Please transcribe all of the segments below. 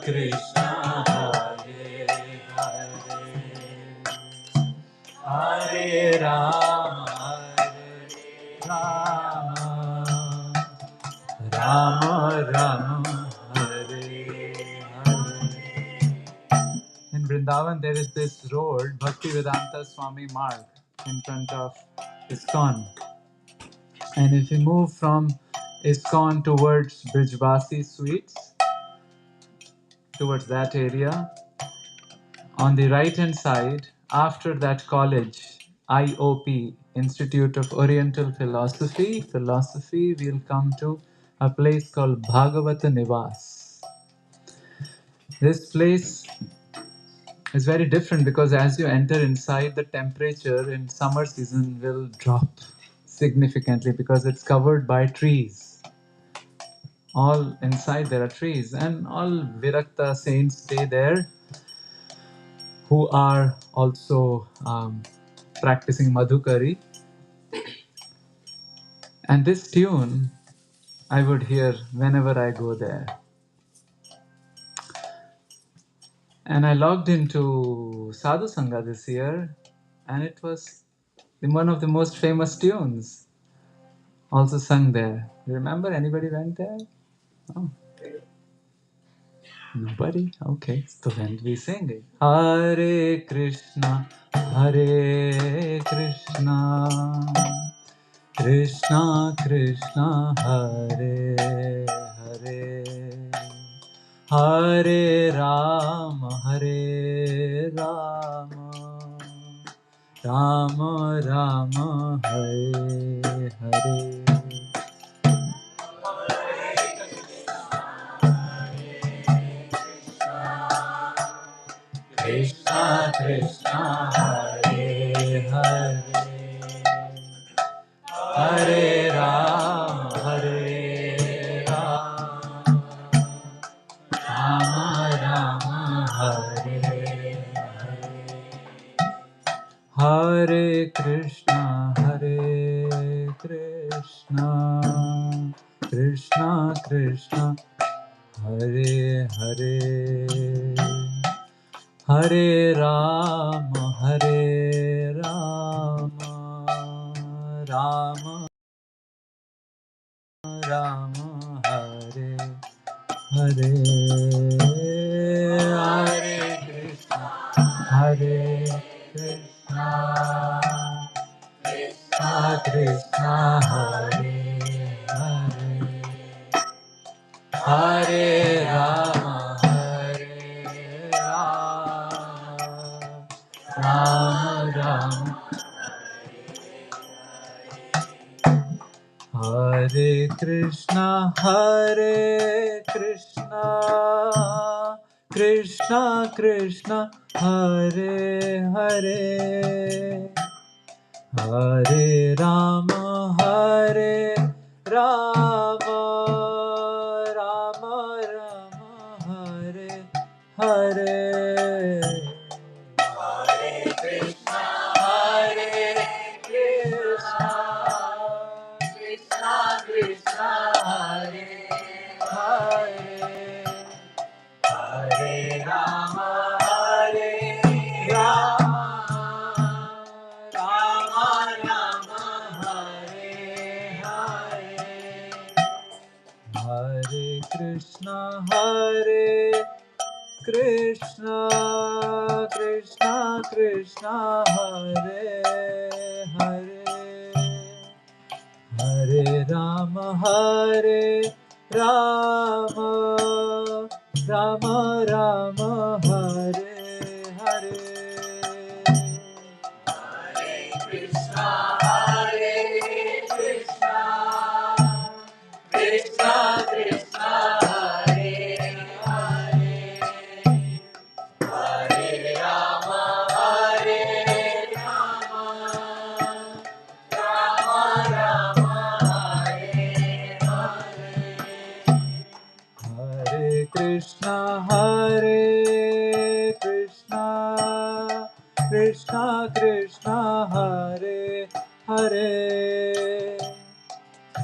Krishna, Hare Hare, Hare Rama, Rama Rama, Hare Hare. In Vṛṇdāvana there is this road, Bhaktivedanta Swami Marg, in front of ISKCON. And if you move from ISKCON towards Brijvasi Sweets, towards that area, on the right hand side, after that college, IOP, Institute of Oriental Philosophy, we'll come to a place called Bhagavata Nivas. This place is very different because as you enter inside, the temperature in summer season will drop significantly because it's covered by trees. All inside there are trees, and all Virakta saints stay there who are also practicing Madhukari. And this tune I would hear whenever I go there. And I logged into Sadhu Sangha this year, and it was one of the most famous tunes also sung there. You remember? Anybody went there? Oh. Nobody? Okay, so then we sing it. Hare Krishna, Krishna Krishna, Hare Hare, Hare Rama, Rama Rama, Hare Hare. Krishna Krishna, Hare Hare, Hare Rama, Rama Rama, Hare Hare. Hare Krishna, Krishna Krishna, Hare Hare, Hare Rama, Rama Rama, Hare Hare. Hare Krishna, Krishna Krishna, Hare Hare, Hare Rama, Rama Rama. Hare Krishna, Krishna Krishna, Hare Hare, Hare Rama, Rama Rama, Hare Hare. Hare Krishna, Krishna Krishna, Hare Hare, Hare Rama, Rama Rama, Hare Hare. Hare Krishna, Krishna Krishna, Hare Hare, Hare Rama, Rama Rama, Hare Hare. Hare Krishna, Krishna Krishna, Hare Hare, Hare Rama, Rama Rama, Hare Hare. Hare Krishna, Krishna Krishna, Hare Hare,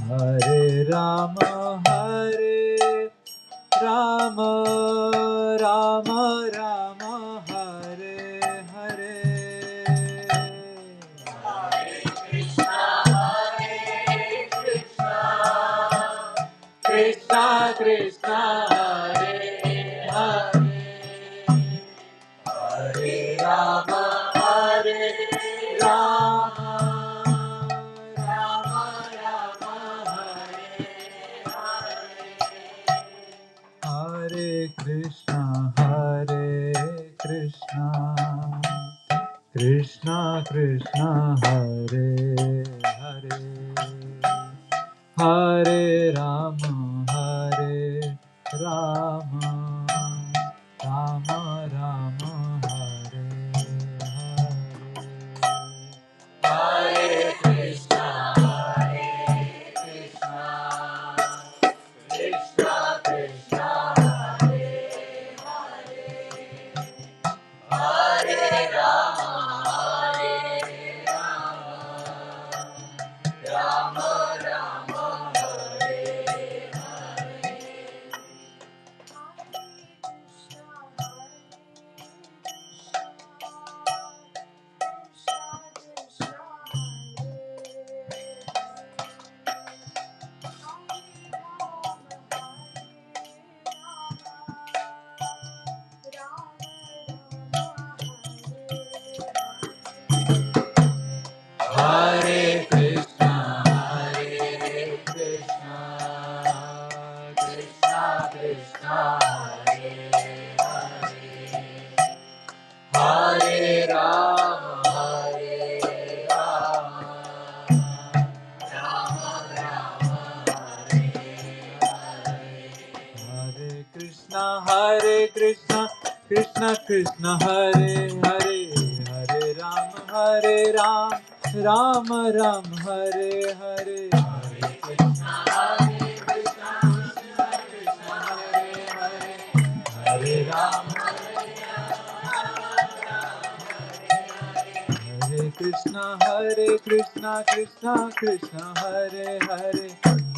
Hare Rama, Rama Rama Rama Hare Hare Krishna Krishna Hare Hare Hare Rama Hare Rama Rama Rama Hare Krishna Krishna Krishna Hare Hare Hare Rama Hare Rama Rama Rama Hare Hare Hare Krishna Krishna Krishna Hare Rama Rama Rama Hare Krishna Krishna Krishna Hare Hare Hare Rama Rama Rama Hare Krishna Krishna Krishna Hare Hare Hare Rama Rama Rama Hare Hare Hare Krishna Krishna Krishna Hare Hare Hare Rama Hare Krishna Krishna Krishna Hare Hare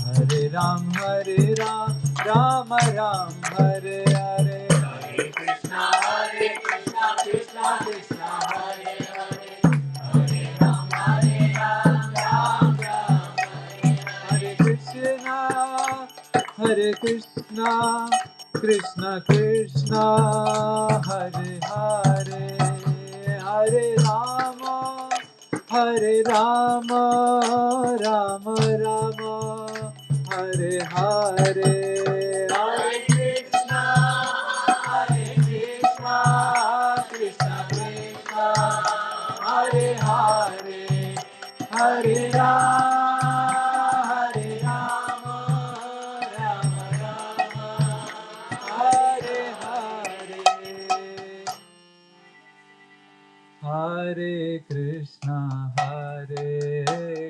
Hare Ram Rama Ram Hare Hare Hare Krishna Krishna Krishna Hare Hare Hare Ram Ram Hare Krishna Krishna Krishna Hare Hare Hare Rama Rama Rama Hare Hare Hare Krishna Krishna Krishna Hare Hare Hare Rama Rama Rama Hare Hare Hare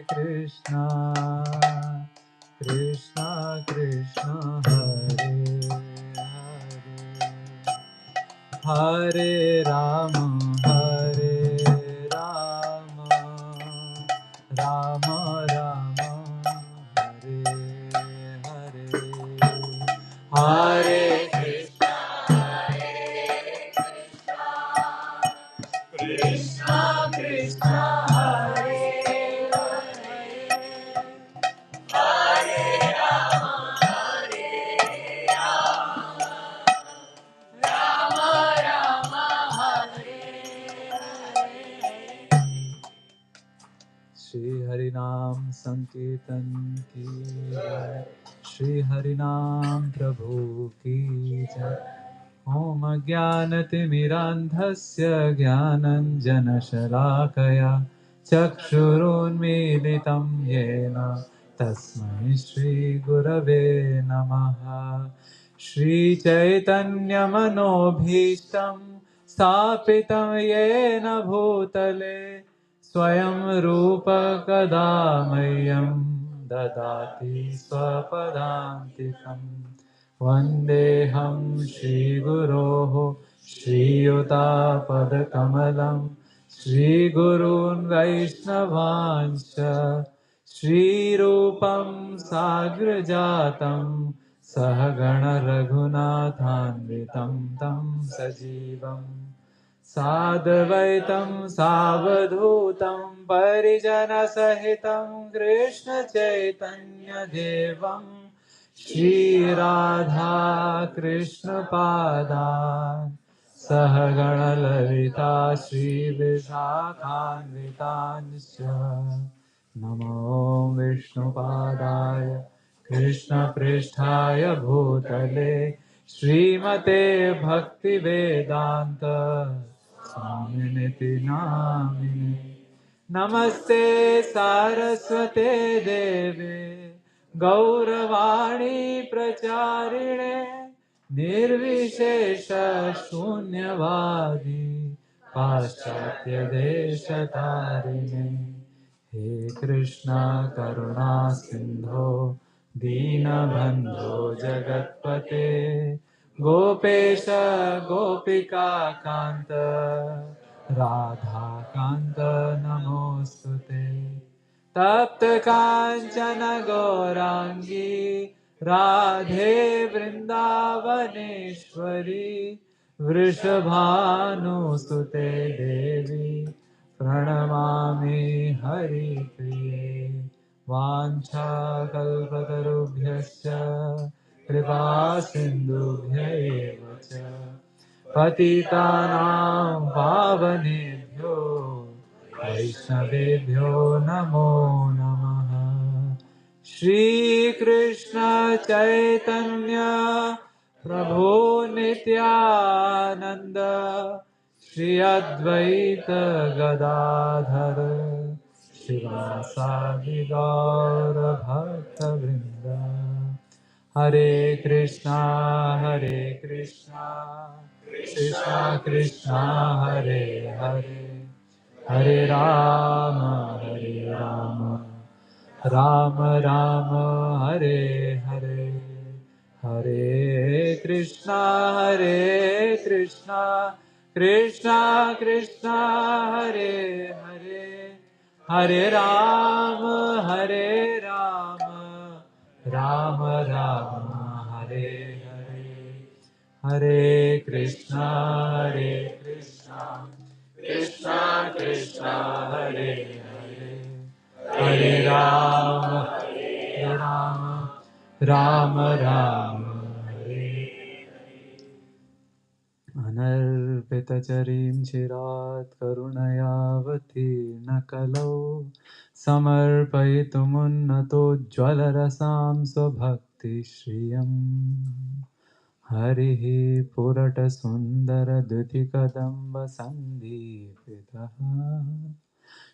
Krishna Krishna Krishna Hare Hare Hare Rama Rama Rama Hare Hare Hare Krishna Krishna Krishna Hare Hare Rama Rama Rama Hare Shri Harinam Sankirtan ki jai Shri Harinam Prabhu ki jai Om Jnanatimirandhasya Jnananjanashalakaya Chakshurunmilitam Yena Tasmai Shri Gurave Namaha Shri Chaitanya Manobhishtam Sthapitam Yena Bhutale Swayam Rupa Kadamayam Dadati Swapadantikam Vandeham Shri Guroho Shri Yuta Padakamalam Shri Gurun Vaishnavancha Shri Rupam Sagrajatam Sahagana Raghunathanvitam tam sajivam Sadvaitam savadhutam parijana sahitam Krishna Chaitanya Devam Shri Radha Krishna Padan Sahagana Lalita Shri Vishakhanvitancha Namo Vishnu Padaya Krishna Pristhaya Bhutale Srimate Bhakti Vedanta Swaminiti Namine Namaste Saraswate Deve Gauravani Pracharine Nirvishesha Shunyavadi Paschatya Deshatarine He Krishna Karuna Sindho Deenabandho Jagatpate Gopesha Gopika Kanta Radha Kanta Namostute Tapta Kanchana Gaurangi Radhe Vrindavaneshwari Vrishabhanusute Devi Pranamami Hari Priye Vancha Kalpatarubhyascha Kripa Sindhubhya eva cha Patitanam Pavanebhyo Vaishnavebhyo Namo Namaha Shri Krishna Chaitanya Prabhu Nityananda Shri Advaita Gadadhara Shivasadi Gaura Bhakta Vrinda Hare Krishna Krishna Krishna Hare Hare Hare Rama Rama Rama Hare Hare Hare Krishna Krishna Krishna Hare Hare Hare Rama Rama Rama Hare Hare Hare Krishna Krishna Krishna Hare Hare Hare Rama Rama Rama Hare Anarpitacharim chirat karunayavati nakalau samarpayitumunnato jvalarasam svabhakti shriyam Harihi purata sundara dutikadamba sandipitaha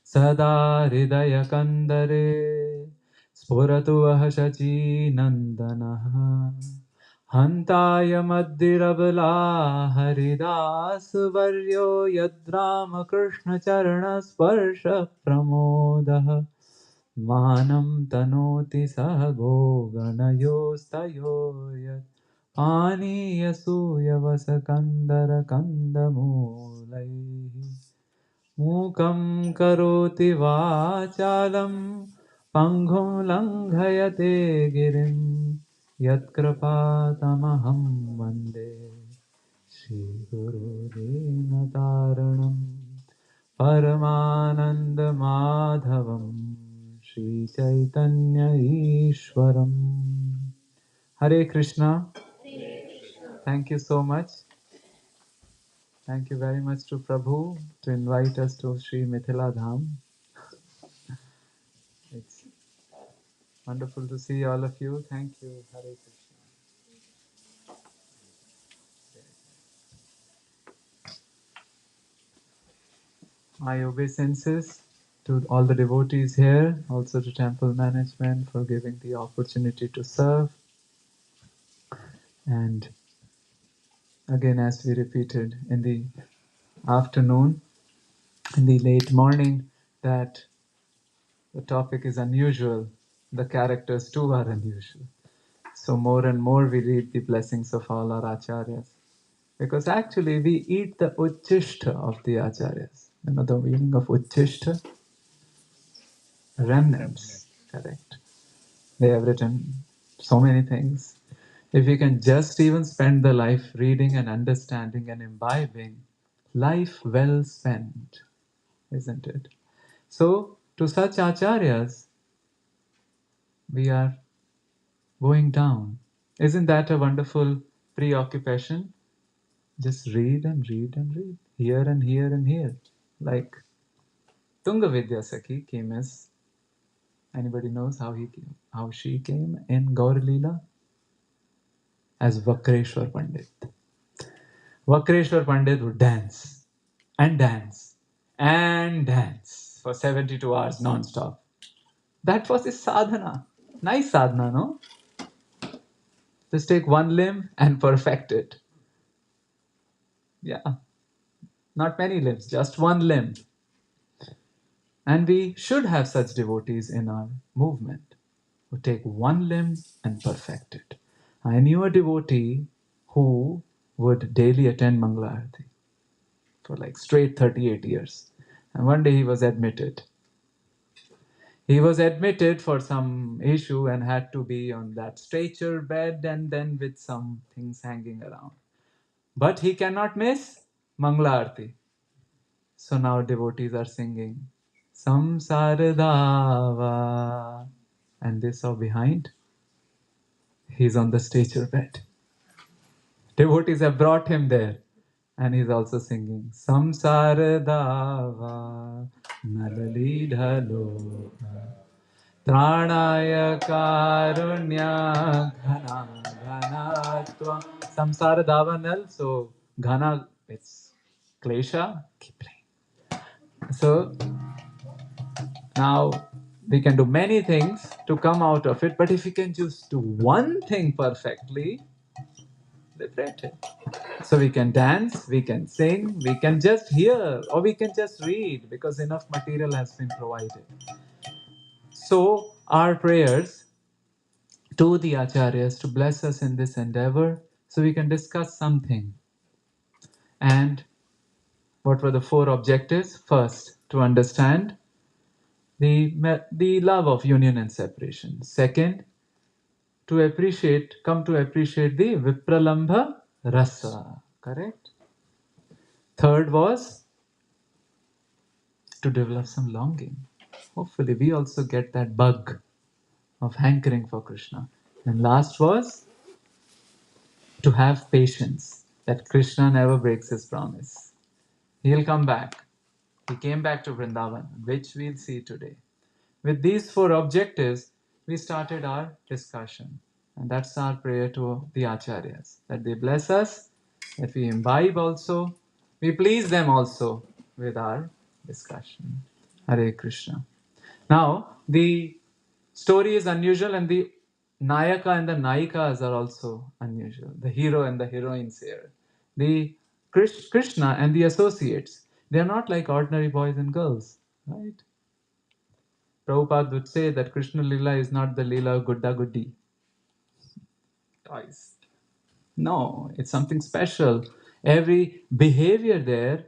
Sada hridaya kandare Spuratu shachi nandanaha Hantaya madhirabala Haridas varyo yadrama Krishna charana sparsha pramodah Manam tanoti sahago ganayostayo Aniyasuya vasakandara kandamulaihi Mukam karoti vachalam Panghum langhayate girim Yatkrapatamaham vande Shri Guru Dinataranam Paramananda Madhavam Shri Chaitanya Ishwaram Hare Krishna. Thank you so much. Thank you very much to Prabhu to invite us to Sri Mithila Dham. It's wonderful to see all of you. Thank you. Hare Krishna. My obeisances to all the devotees here, also to temple management for giving the opportunity to serve. And again, as we repeated in the afternoon, in the late morning, that the topic is unusual. The characters too are unusual. So more and more we read the blessings of all our acharyas. Because actually we eat the uchishta of the acharyas. You know the meaning of uchishta? Remnants. Correct. They have written so many things. If we can just even spend the life reading and understanding and imbibing, life well spent, isn't it? So, to such acharyas, we are going down. Isn't that a wonderful preoccupation? Just read and read and read, here and here and here. Like Tunga Vidyasakhi came as, anybody knows how she came in Gaur Leela? As Vakreshwar Pandit. Vakreshwar Pandit would dance and dance and dance for 72 hours non-stop. That was his sadhana. Nice sadhana, no? Just take one limb and perfect it. Yeah, not many limbs, just one limb. And we should have such devotees in our movement who take one limb and perfect it. I knew a devotee who would daily attend Mangala Arati for like straight 38 years. And one day he was admitted. He was admitted for some issue and had to be on that stretcher bed and then with some things hanging around. But he cannot miss Mangala Arati. So now devotees are singing Samsaradava. And they saw behind, he's on the stretcher bed. Devotees have brought him there. And he's also singing Samsaradava Nalalidhalo Tranaya Karunya Ghana Ghanatva Samsara Davanal. So Ghana, it's Klesha. Keep playing. So now we can do many things to come out of it, but if we can just do one thing perfectly, liberated. So we can dance, we can sing, we can just hear, or we can just read because enough material has been provided. So our prayers to the acharyas to bless us in this endeavor so we can discuss something. And what were the four objectives? First, to understand the love of union and separation. Second, come to appreciate the Vipralambha Rasa. Correct? Third was to develop some longing. Hopefully, we also get that bug of hankering for Krishna. And last was to have patience that Krishna never breaks his promise. He'll come back. He came back to Vṛṇdāvana, which we'll see today. With these four objectives, we started our discussion. And that's our prayer to the Acharyas, that they bless us, that we imbibe also, we please them also with our discussion. Hare Krishna. Now, the story is unusual and the Nayaka and the Nayikas are also unusual. The hero and the heroines here. The Krishna and the associates, they are not like ordinary boys and girls, right? Prabhupada would say that Krishna Lila is not the Lila of Gudda Guddi toys. No, it's something special. Every behavior there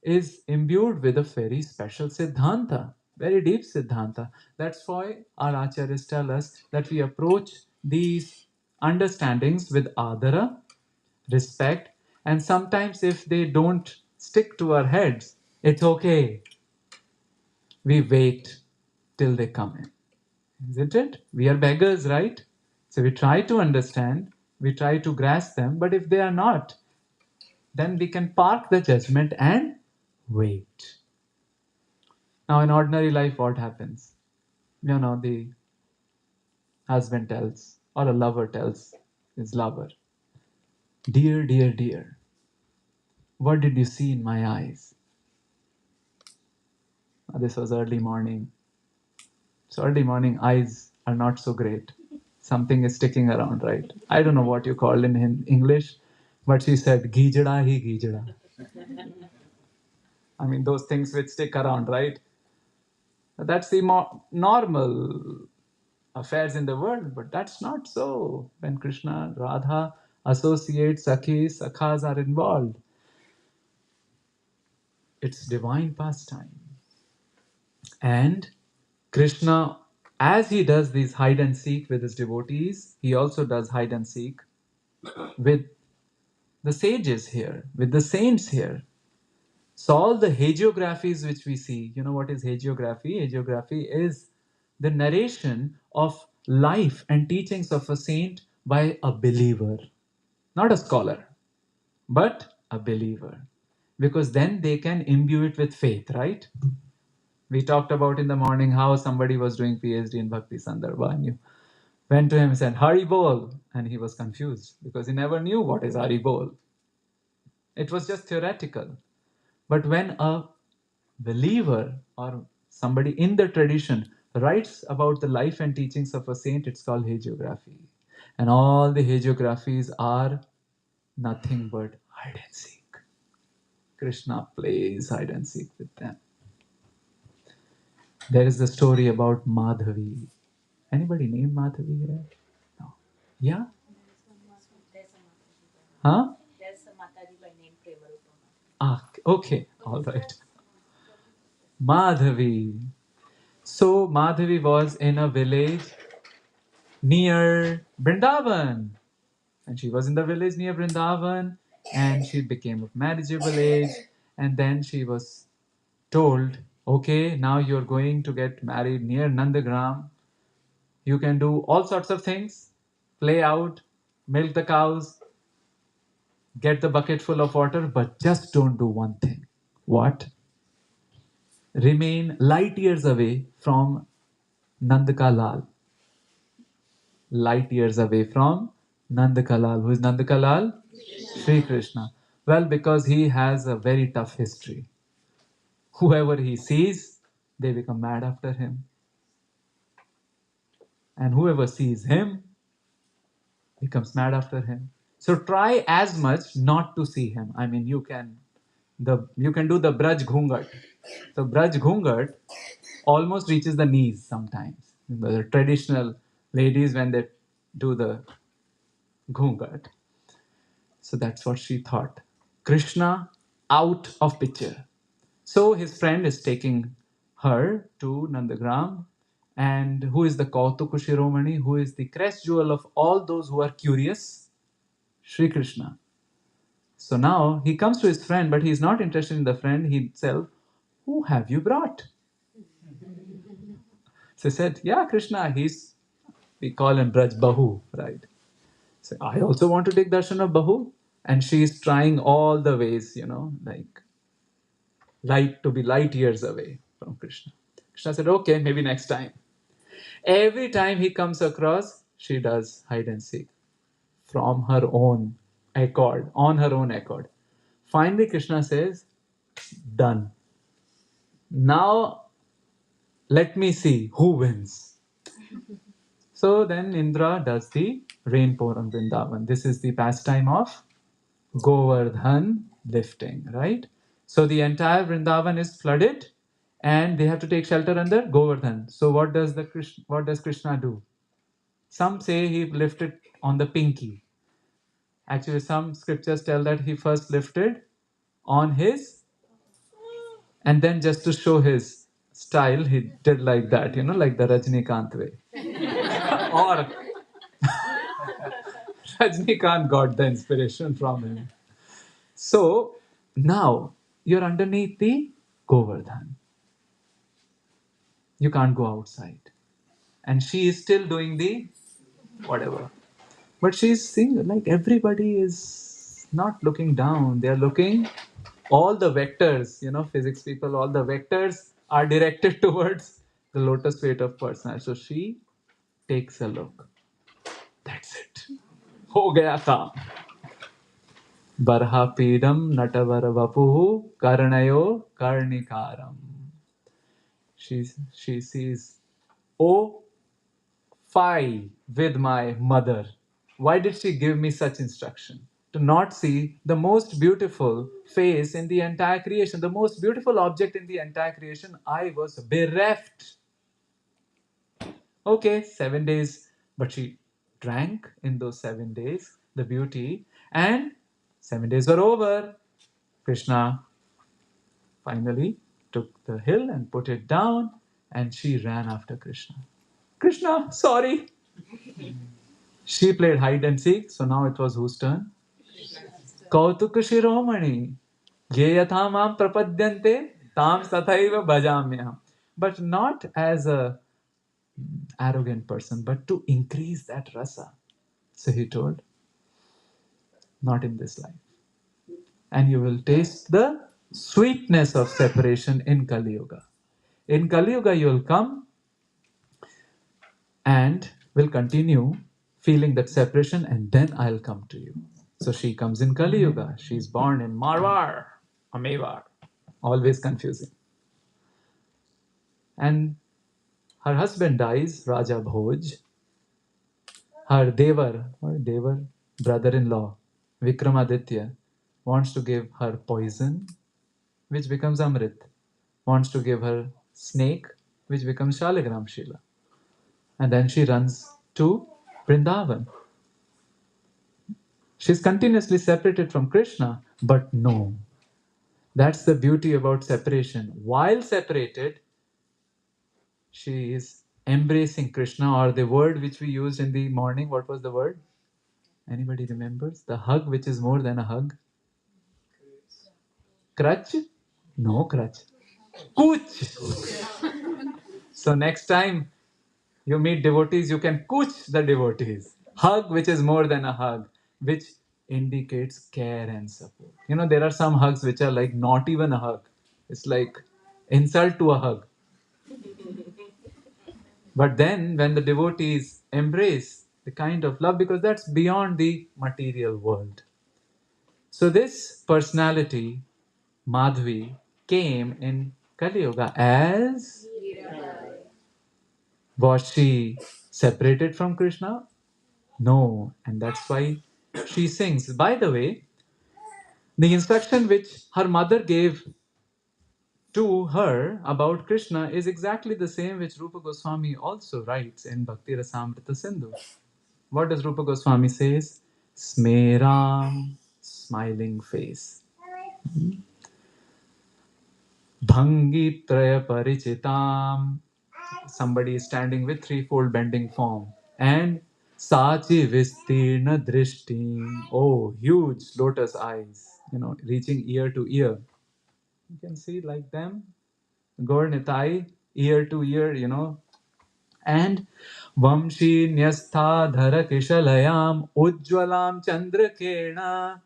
is imbued with a very special Siddhanta, very deep Siddhanta. That's why our Acharyas tell us that we approach these understandings with adara, respect, and sometimes if they don't stick to our heads, it's okay. We wait till they come in. Isn't it? We are beggars, right? So we try to understand, we try to grasp them, but if they are not, then we can park the judgment and wait. Now, in ordinary life, what happens? The husband tells, or a lover tells his lover, Dear, dear, dear, what did you see in my eyes? This was early morning. So, early morning eyes are not so great. Something is sticking around, right? I don't know what you call in English, but she said, Gijada hi gijada. I mean, those things which stick around, right? That's the more normal affairs in the world, but that's not so. When Krishna, Radha, associates, Sakhis, Sakhas are involved, it's divine pastime. And Krishna, as he does these hide and seek with his devotees, he also does hide and seek with the sages here, with the saints here. So all the hagiographies which we see, you know what is hagiography? Hagiography is the narration of life and teachings of a saint by a believer, not a scholar, but a believer. Because then they can imbue it with faith, right? We talked about in the morning how somebody was doing PhD in Bhakti Sandarbha and you went to him and said, Hari Bol. And he was confused because he never knew what is Hari Bol. It was just theoretical. But when a believer or somebody in the tradition writes about the life and teachings of a saint, it's called hagiography. And all the hagiographies are nothing but hide and seek. Krishna plays hide and seek with them. There is the story about Madhavi. Anybody named Madhavi here? No. Yeah? Huh? There's a Mataji by name Premarupa. Ah, okay. All right. Madhavi. So Madhavi was in a village near Vṛṇdāvana. And she was in the village near Vṛṇdāvana and she became of marriageable age. And then she was told, okay, now you're going to get married near Nandagram. You can do all sorts of things, play out, milk the cows, get the bucket full of water, but just don't do one thing. What? Remain light years away from Nandaka Lal. Light years away from Nandaka Lal. Who is Nandaka Lal? Sri Krishna. Well, because he has a very tough history. Whoever he sees, they become mad after him. And whoever sees him becomes mad after him. So try as much not to see him. I mean, you can do the Braj Ghungat. So Braj Ghungat almost reaches the knees sometimes. The traditional ladies when they do the Ghungat. So that's what she thought. Krishna out of picture. So his friend is taking her to Nandagram. And who is the Kautuka Shiromani? Who is the crest jewel of all those who are curious? Sri Krishna. So now he comes to his friend, but he's not interested in the friend himself. Who have you brought? So he said, yeah, Krishna, we call him Braj Bahu, right? So I also want to take darshan of Bahu. And she's trying all the ways, like light to be light years away from Krishna. Krishna said, okay, maybe next time. Every time he comes across, she does hide and seek from her own accord, on her own accord. Finally, Krishna says, done. Now, let me see who wins. So then Indra does the rain pour on Vrindavan. This is the pastime of Govardhan lifting, right? So the entire Vrindavan is flooded and they have to take shelter under Govardhan. So what does Krishna do? Some say he lifted on the pinky. Actually, some scriptures tell that he first lifted on his, and then just to show his style, he did like that, like the Rajnikant way. Or Rajnikant got the inspiration from him. So now you're underneath the Govardhan. You can't go outside. And she is still doing the whatever. But she's seeing like everybody is not looking down. They're looking, all the vectors, physics people, all the vectors are directed towards the lotus feet of personality. So she takes a look. That's it. Ho gaya kaam. Barhapidam natavar vapuhu karnayo karnikaram. She sees, oh, fie with my mother. Why did she give me such instruction? To not see the most beautiful face in the entire creation, the most beautiful object in the entire creation. I was bereft. Okay, 7 days, but she drank in those 7 days the beauty, and 7 days were over. Krishna finally took the hill and put it down, and she ran after Krishna. Krishna, sorry. She played hide and seek, so now it was whose turn? Kautuk Shiromani. Ye yatham mam prapadyante tam sathaiva bhajamyaham. But not as a arrogant person, but to increase that rasa. So he told, not in this life. And you will taste the sweetness of separation in Kali Yuga. In Kali Yuga, you will come and will continue feeling that separation, and then I'll come to you. So she comes in Kali Yuga. She's born in Marwar, Amevar. Always confusing. And her husband dies, Raja Bhoj. Her Devar, brother-in-law, Vikramaditya, wants to give her poison, which becomes Amrit. Wants to give her snake, which becomes Shaligram Shila. And then she runs to Vṛṇdāvana. She's continuously separated from Krishna, but no. That's the beauty about separation. While separated, she is embracing Krishna, or the word which we used in the morning. What was the word? Anybody remembers? The hug which is more than a hug. Crutch? No crutch. Kuch. So next time you meet devotees, you can kuch the devotees. Hug which is more than a hug, which indicates care and support. There are some hugs which are like not even a hug. It's like insult to a hug. But then when the devotees embrace the kind of love, because that's beyond the material world. So this personality, Madhvi, came in Kali Yuga as, was she separated from Krishna? No, and that's why she sings. By the way, the instruction which her mother gave to her about Krishna is exactly the same which Rupa Goswami also writes in Bhakti Rasamrita Sindhu. What does Rupa Goswami says? Smeram, smiling face. Bhangi Traya Parichitam. Somebody is standing with threefold bending form. And Sachi Vistirna Drishti. Oh, huge lotus eyes, reaching ear to ear. You can see like them. Gaur Nitai, ear to ear, And Vamshi Nyastha Dhara Kishalayam Ujjwalam Chandrakirna.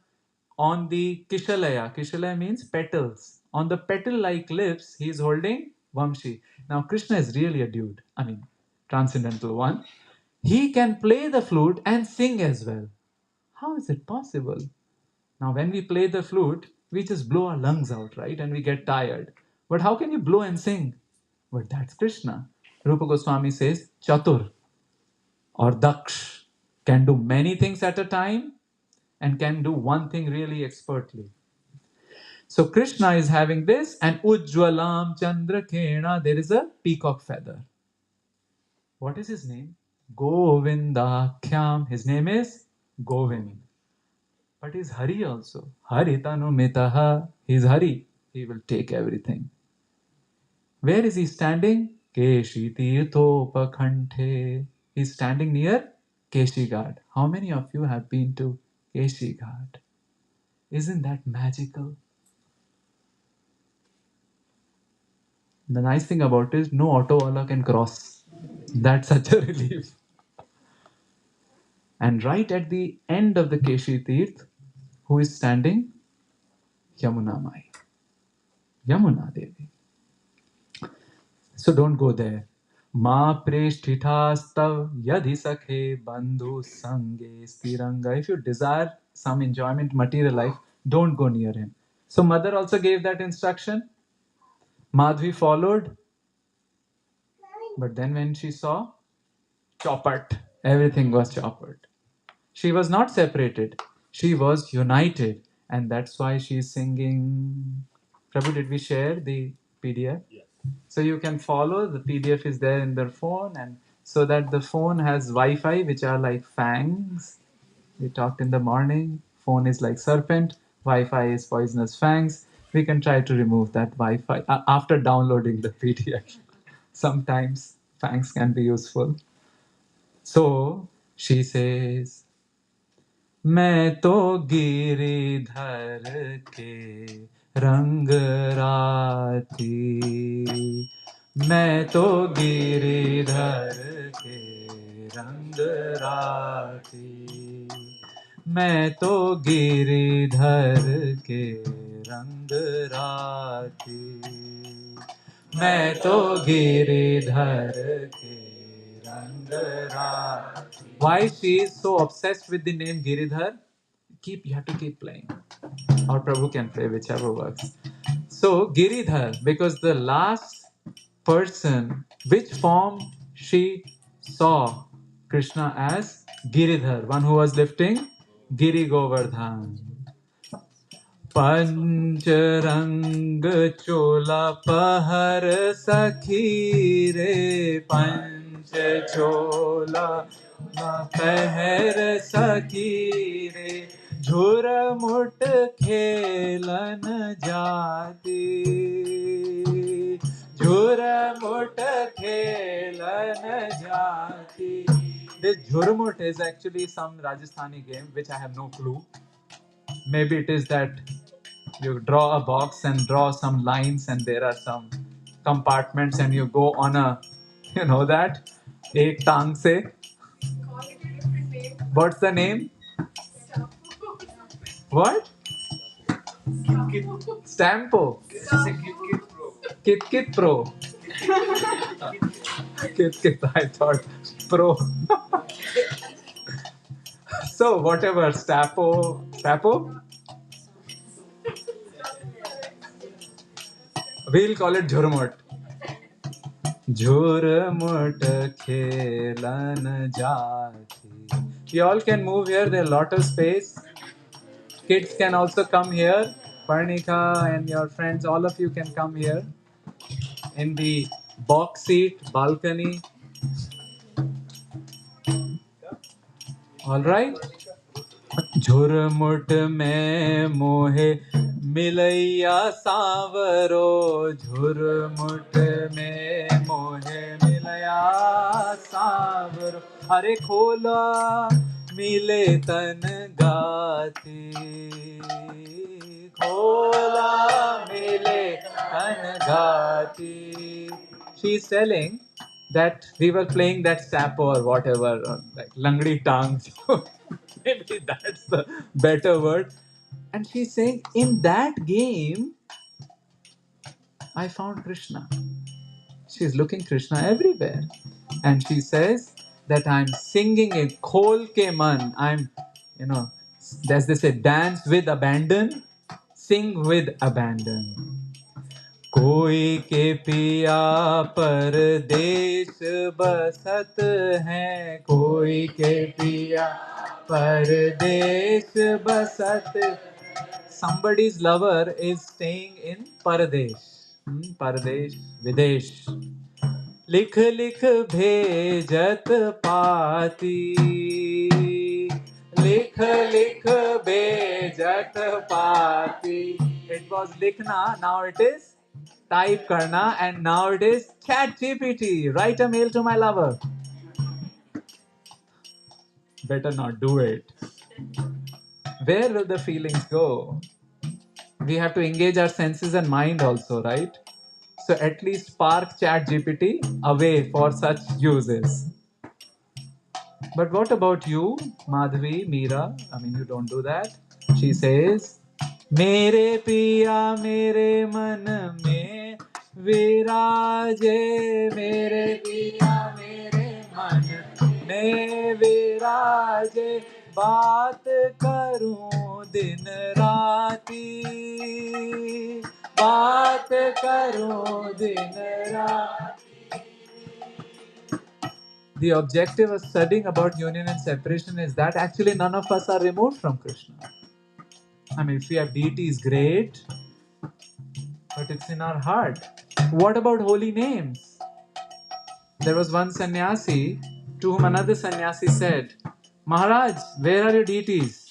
On the Kishalaya, Kishalaya means petals. On the petal-like lips, he is holding Vamshi. Now, Krishna is really a dude. Transcendental one. He can play the flute and sing as well. How is it possible? Now, when we play the flute, we just blow our lungs out, right? And we get tired. But how can you blow and sing? But that's Krishna. Rupa Goswami says, Chatur or Daksh can do many things at a time and can do one thing really expertly. So Krishna is having this, and Ujjwalam Chandrakena, there is a peacock feather. What is his name? Govindakhyam. His name is Govind. But he's Hari also. Haritanu Mitaha. He's Hari. He will take everything. Where is he standing? Keshi Tirthopakhante. He's standing near Keshi Ghat. How many of you have been to Keshi Ghat? Isn't that magical? The nice thing about it is no auto wala can cross. That's such a relief. And right at the end of the Keshi Tirth, who is standing? Yamuna Mai. Yamuna Devi. So don't go there. Ma preshthitastav yadhi sakhe bandhu sange stiranga. If you desire some enjoyment, material life, don't go near him. So mother also gave that instruction. Madhvi followed. But then when she saw, choppered. Everything was choppered. She was not separated. She was united. And that's why she's singing. Prabhu, did we share the PDF? Yes. So you can follow. The PDF is there in their phone. And so that the phone has Wi-Fi, which are like fangs. We talked in the morning. Phone is like serpent. Wi-Fi is poisonous fangs. We can try to remove that Wi-Fi after downloading the PDF. Sometimes fangs can be useful. So She says, मैं तो गिरिधर के रंग राती, मैं तो गिरिधर के रंग राती, मैं तो गिरिधर के रंग राती, मैं तो गिरिधर के रंग राती. Why she is so obsessed with the name Giridhar? You have to keep playing, or Prabhu can play, whichever works. So Giridhar, because the last person, which form she saw Krishna as? Giridhar, one who was lifting Giri Govardhan. पंचरंग चोला पहर सखी रे, पंच चोला पहर सखी रे, झुर मुट खेलन जाती, झुर मुट खेलन जाती. This Jhurmut is actually some Rajasthani game which I have no clue. Maybe it is that you draw a box and draw some lines and there are some compartments and you go on a, you know that, ek tang se. What's the name? What? Stampo. Kit Kit Pro. Kit Kit, I thought Pro. So whatever, Stapo, we'll call it Jhurmut. Jhurmut khelan jati. You all can move here, there's a lot of space. Kids can also come here. Parnika and your friends, all of you can come here. In the box seat, balcony. All right? झुरमुट में मोहे मिलैया सांवरो, झुरमुट में मोहे मिलया सांवरो, अरे खोला मिले तन गाती, खोला मिले तन गाती. She's telling that we were playing that sapo or whatever, or like langdi tang. Maybe that's the better word. And she's saying, in that game, I found Krishna. She's looking Krishna everywhere. And she says that I'm singing a khol ke man. I'm, you know, as they say, dance with abandon, sing with abandon. कोई के पिया परदेश बसत हैं, कोई के पिया परदेश बसत. Somebody's lover is staying in Paradesh. Paradesh, Videsh. लिख लिख भेजत पाती, लिख लिख भेजत पाती. It was likhna, now it is type karna, and now it is chat GPT. Write a mail to my lover. Better not do it. Where will the feelings go? We have to engage our senses and mind also, right? So at least park chat GPT away for such uses. But what about you, Madhvi, Meera? I mean, you don't do that. She says, मेरे पिया मेरे मन में विराजे, मेरे पिया मेरे मन में विराजे, बात करूं दिन राती, बात करूं दिन राती. The objective of studying about union and separation is that actually none of us are removed from Krishna. I mean, if we have deities, great, but it's in our heart. What about holy names? There was one sannyasi to whom another sannyasi said, Maharaj, where are your deities?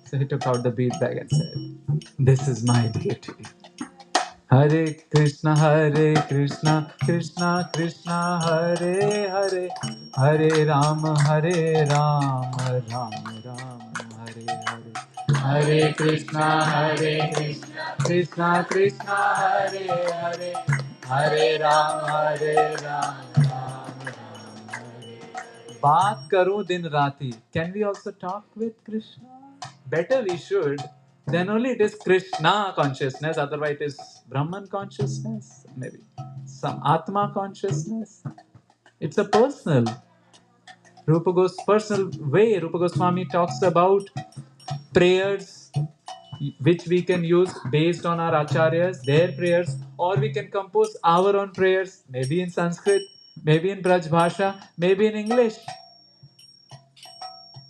So he took out the bead bag and said, this is my deity. Hare Krishna, Krishna Krishna, Hare Hare, Hare Hare Ram, Ram Ram, Hare Hare. Hare Krishna, Krishna Krishna, Hare Hare, Hare Ram, Ram Ram, Hare. बात करूं दिन राती. Can we also talk with Krishna? Better we should. Then only it is Krishna consciousness, otherwise it is Brahman consciousness, maybe some Atma consciousness. It's a personal. Personal way. Rupa Goswami talks about prayers which we can use based on our acharyas, their prayers, or we can compose our own prayers, maybe in Sanskrit, maybe in Braj Bhasha, maybe in English.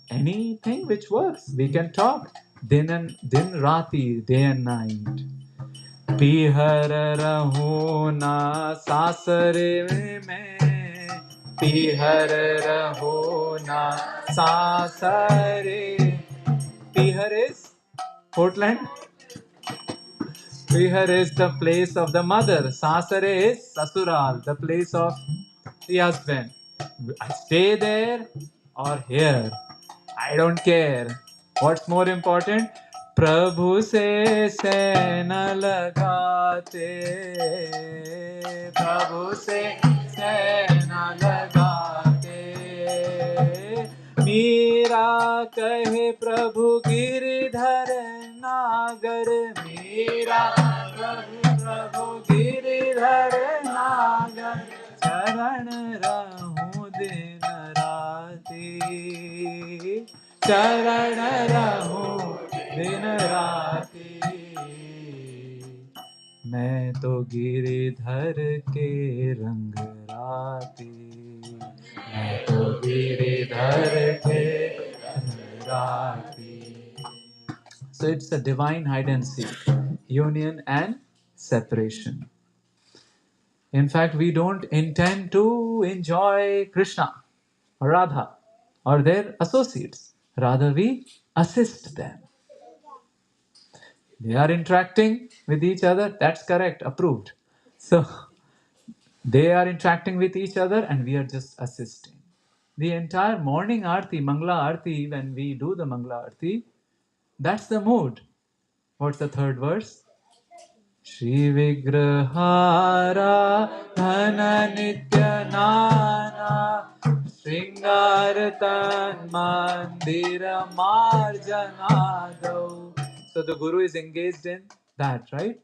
Anything which works, we can talk. Din rati, day and night. पीहर रहो ना सासरे में, पीहर रहो ना सासरे. Pihar is Portland. Pihar is the place of the mother. Sasare is Sasural, the place of the husband. I stay there or here. I don't care. What's more important? प्रभु से न लगाते, प्रभु से न लगाते. मीरा कहे प्रभु गिरिधर नागर, मीरा कहे प्रभु गिरिधर नागर. चरण रहूं दिन राती, चरण रहूं दिन राती. मैं तो गिरिधर के रंग राती, मैं तो गिरिधर के रंग राती. So it's a divine hide and seek, union and separation. In fact, we don't intend to enjoy Krishna or Radha or their associates. Rather, we assist them. They are interacting with each other. That's correct, approved. So, they are interacting with each other and we are just assisting. The entire morning Aarti, Mangla Aarti, when we do the Mangla Aarti, that's the mood. What's the third verse? Shri Vigrahara Dhana Nitya Nana Shringaratan Mandira Marjanado. So the Guru is engaged in that, right?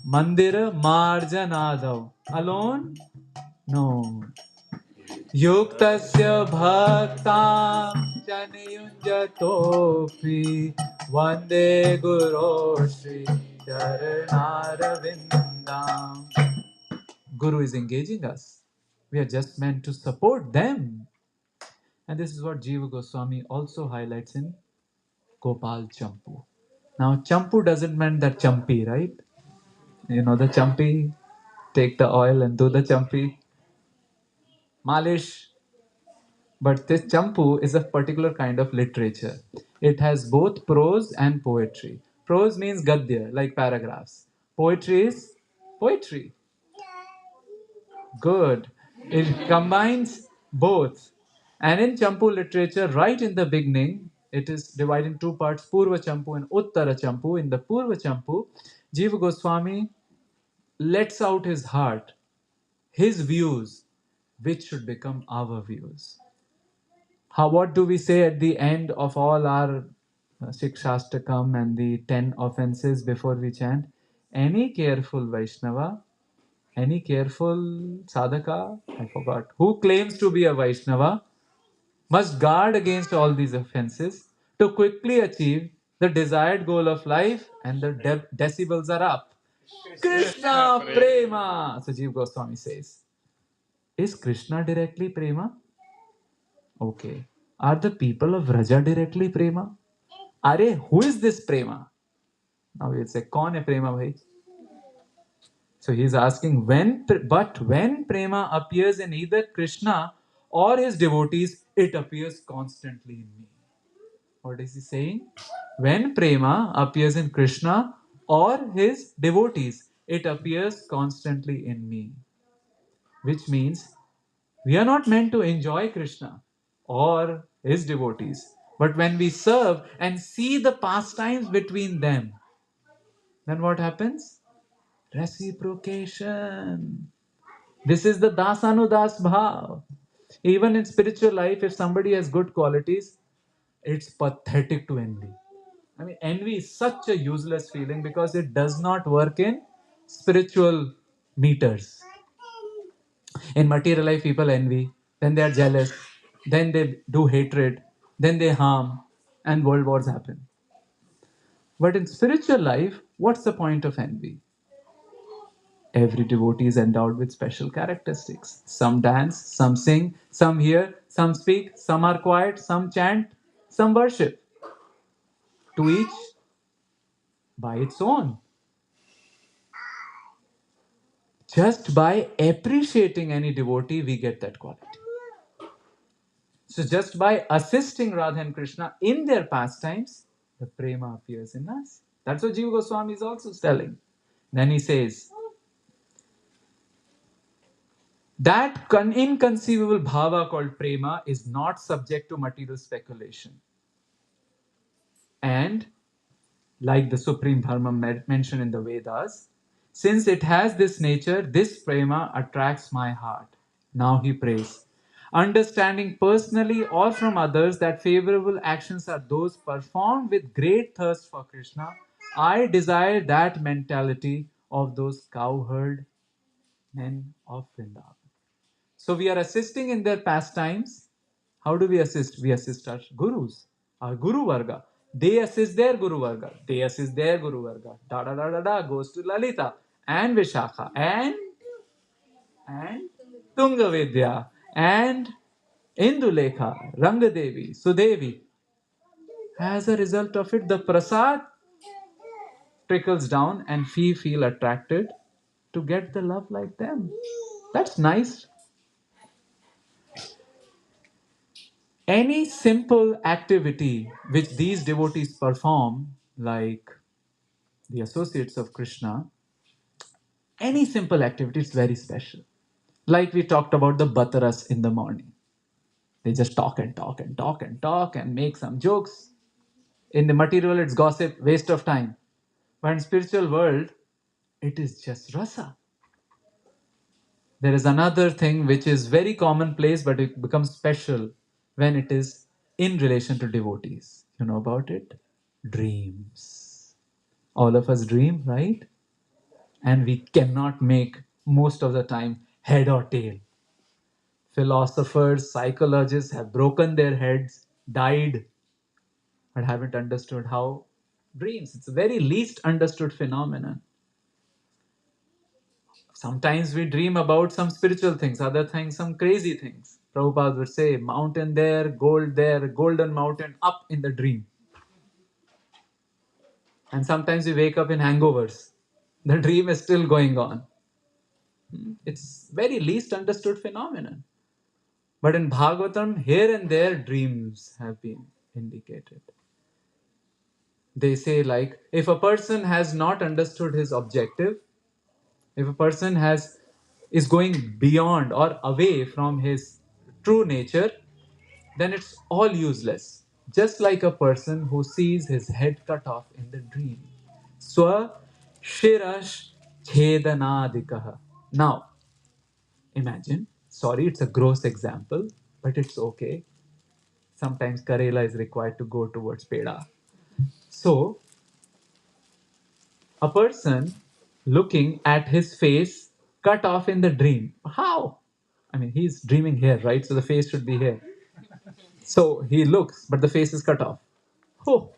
Mandira Marjanado. Alone? No. Yuktasya Bhaktam Janiyunjatopi Vande Guru Shri Charanarvindam. Guru is engaging us. We are just meant to support them. And this is what Jiva Goswami also highlights in Gopal Champu. Now, Champu doesn't mean that Champi, right? You know the Champi? Take the oil and do the Champi. Malish. But this Champu is a particular kind of literature. It has both prose and poetry. Prose means gadya, like paragraphs. Poetry is poetry. Good. It combines both. And in Champu literature, right in the beginning, it is divided in two parts, Purva Champu and Uttara Champu. In the Purva Champu, Jiva Goswami lets out his heart, his views, which should become our views. What do we say at the end of all our Shikshastakam and the 10 offenses before we chant? Any careful Vaishnava, any careful sadhaka, I forgot, who claims to be a Vaishnava, must guard against all these offenses to quickly achieve the desired goal of life, and the decibels are up. Krishna Prema! Sajeev Goswami says. Is Krishna directly Prema? Okay. Are the people of Vraja directly Prema? Are, who is this Prema? Now we'll say, Kaun hai Prema bhai? So he's asking, when Prema appears in either Krishna or his devotees, it appears constantly in me. What is he saying? When Prema appears in Krishna or his devotees, it appears constantly in me. Which means we are not meant to enjoy Krishna or his devotees. But when we serve and see the pastimes between them, then what happens? Reciprocation. This is the dasanudas bhav. Even in spiritual life, if somebody has good qualities, it's pathetic to envy. I mean, envy is such a useless feeling because it does not work in spiritual meters. In material life, people envy, then they are jealous, then they do hatred, then they harm, and world wars happen. But in spiritual life, what's the point of envy? Every devotee is endowed with special characteristics. Some dance, some sing, some hear, some speak, some are quiet, some chant, some worship. To each by its own. Just by appreciating any devotee, we get that quality. So just by assisting Radha and Krishna in their pastimes, the prema appears in us. That's what Jiva Goswami is also telling. Then he says, that inconceivable bhava called prema is not subject to material speculation. And like the supreme dharma mentioned in the Vedas, since it has this nature, this prema attracts my heart. Now he prays. Understanding personally or from others that favorable actions are those performed with great thirst for Krishna, I desire that mentality of those cowherd men of Vrindavan. So we are assisting in their pastimes. How do we assist? We assist our gurus, our guru varga. They assist their guru varga. They assist their guru varga. Da da da da da goes to Lalita and Vishakha and Tunga Vidya and Indulekha, Rangadevi, Sudevi. As a result of it, the prasad trickles down and we feel attracted to get the love like them. That's nice. Any simple activity which these devotees perform, like the associates of Krishna, any simple activity is very special. Like we talked about the bataras in the morning. They just talk and talk and talk and talk and make some jokes. In the material, it's gossip, waste of time. But in spiritual world, it is just rasa. There is another thing which is very commonplace, but it becomes special when it is in relation to devotees. You know about it? Dreams. All of us dream, right? And we cannot make most of the time head or tail. Philosophers, psychologists have broken their heads, died, but haven't understood how dreams. It's the very least understood phenomenon. Sometimes we dream about some spiritual things, other things, some crazy things. Prabhupada would say, mountain there, golden mountain up in the dream. And sometimes we wake up in hangovers. The dream is still going on. It's very least understood phenomenon. But in Bhagavatam, here and there, dreams have been indicated. They say like, if a person has not understood his objective, if a person is going beyond or away from his true nature, then it's all useless. Just like a person who sees his head cut off in the dream. Swa shirash chedanadikaha. Now, imagine, sorry, it's a gross example, but it's okay. Sometimes Karela is required to go towards Peda. So, a person looking at his face cut off in the dream. How? I mean, he's dreaming here, right? So the face should be here. So he looks, but the face is cut off. Oh,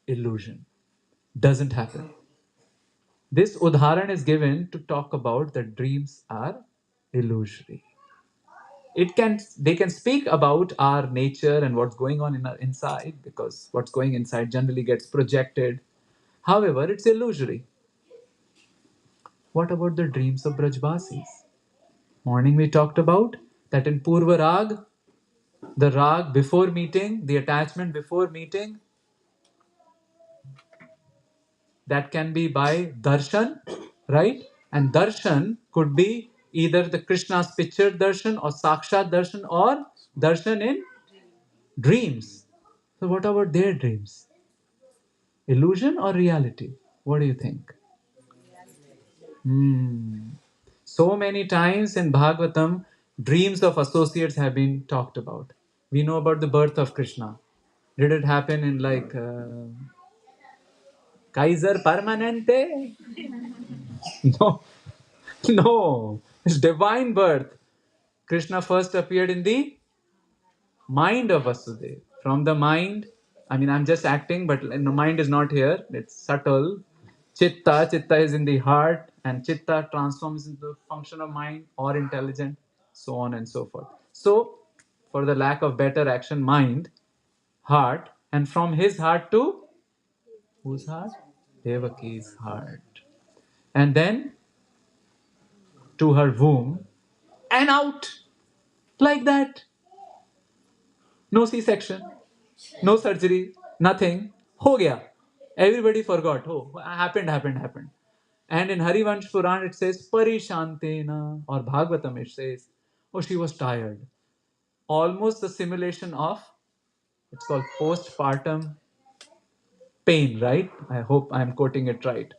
illusion. Doesn't happen. This udharan is given to talk about that dreams are illusory. They can speak about our nature and what's going on in our inside, because what's going inside generally gets projected. However, it's illusory. What about the dreams of Brajvasis? Morning we talked about that in Purva Rag, the Rag before meeting, the attachment before meeting, that can be by darshan, right? And darshan could be either the Krishna's pictured darshan or sakshat darshan or darshan in dreams. So what about their dreams? Illusion or reality? What do you think? So many times in Bhagavatam, dreams of associates have been talked about. We know about the birth of Krishna. Did it happen in like Kaiser Permanente? No, no. It's divine birth. Krishna first appeared in the mind of Vasudeva. From the mind, I mean, I'm just acting, but the mind is not here. It's subtle. Chitta is in the heart, and chitta transforms into the function of mind or intelligent, so on and so forth. So, for the lack of better action, mind, heart, and from his heart to whose heart? Devaki's heart. And then to her womb and out like that. No C-section, no surgery, nothing. Ho gaya. Everybody forgot. Oh, happened. And in Harivamsa Puran it says Parishantena, or Bhagavatam it says, oh, she was tired. Almost the simulation of, it's called postpartum pain, right? I hope I'm quoting it right.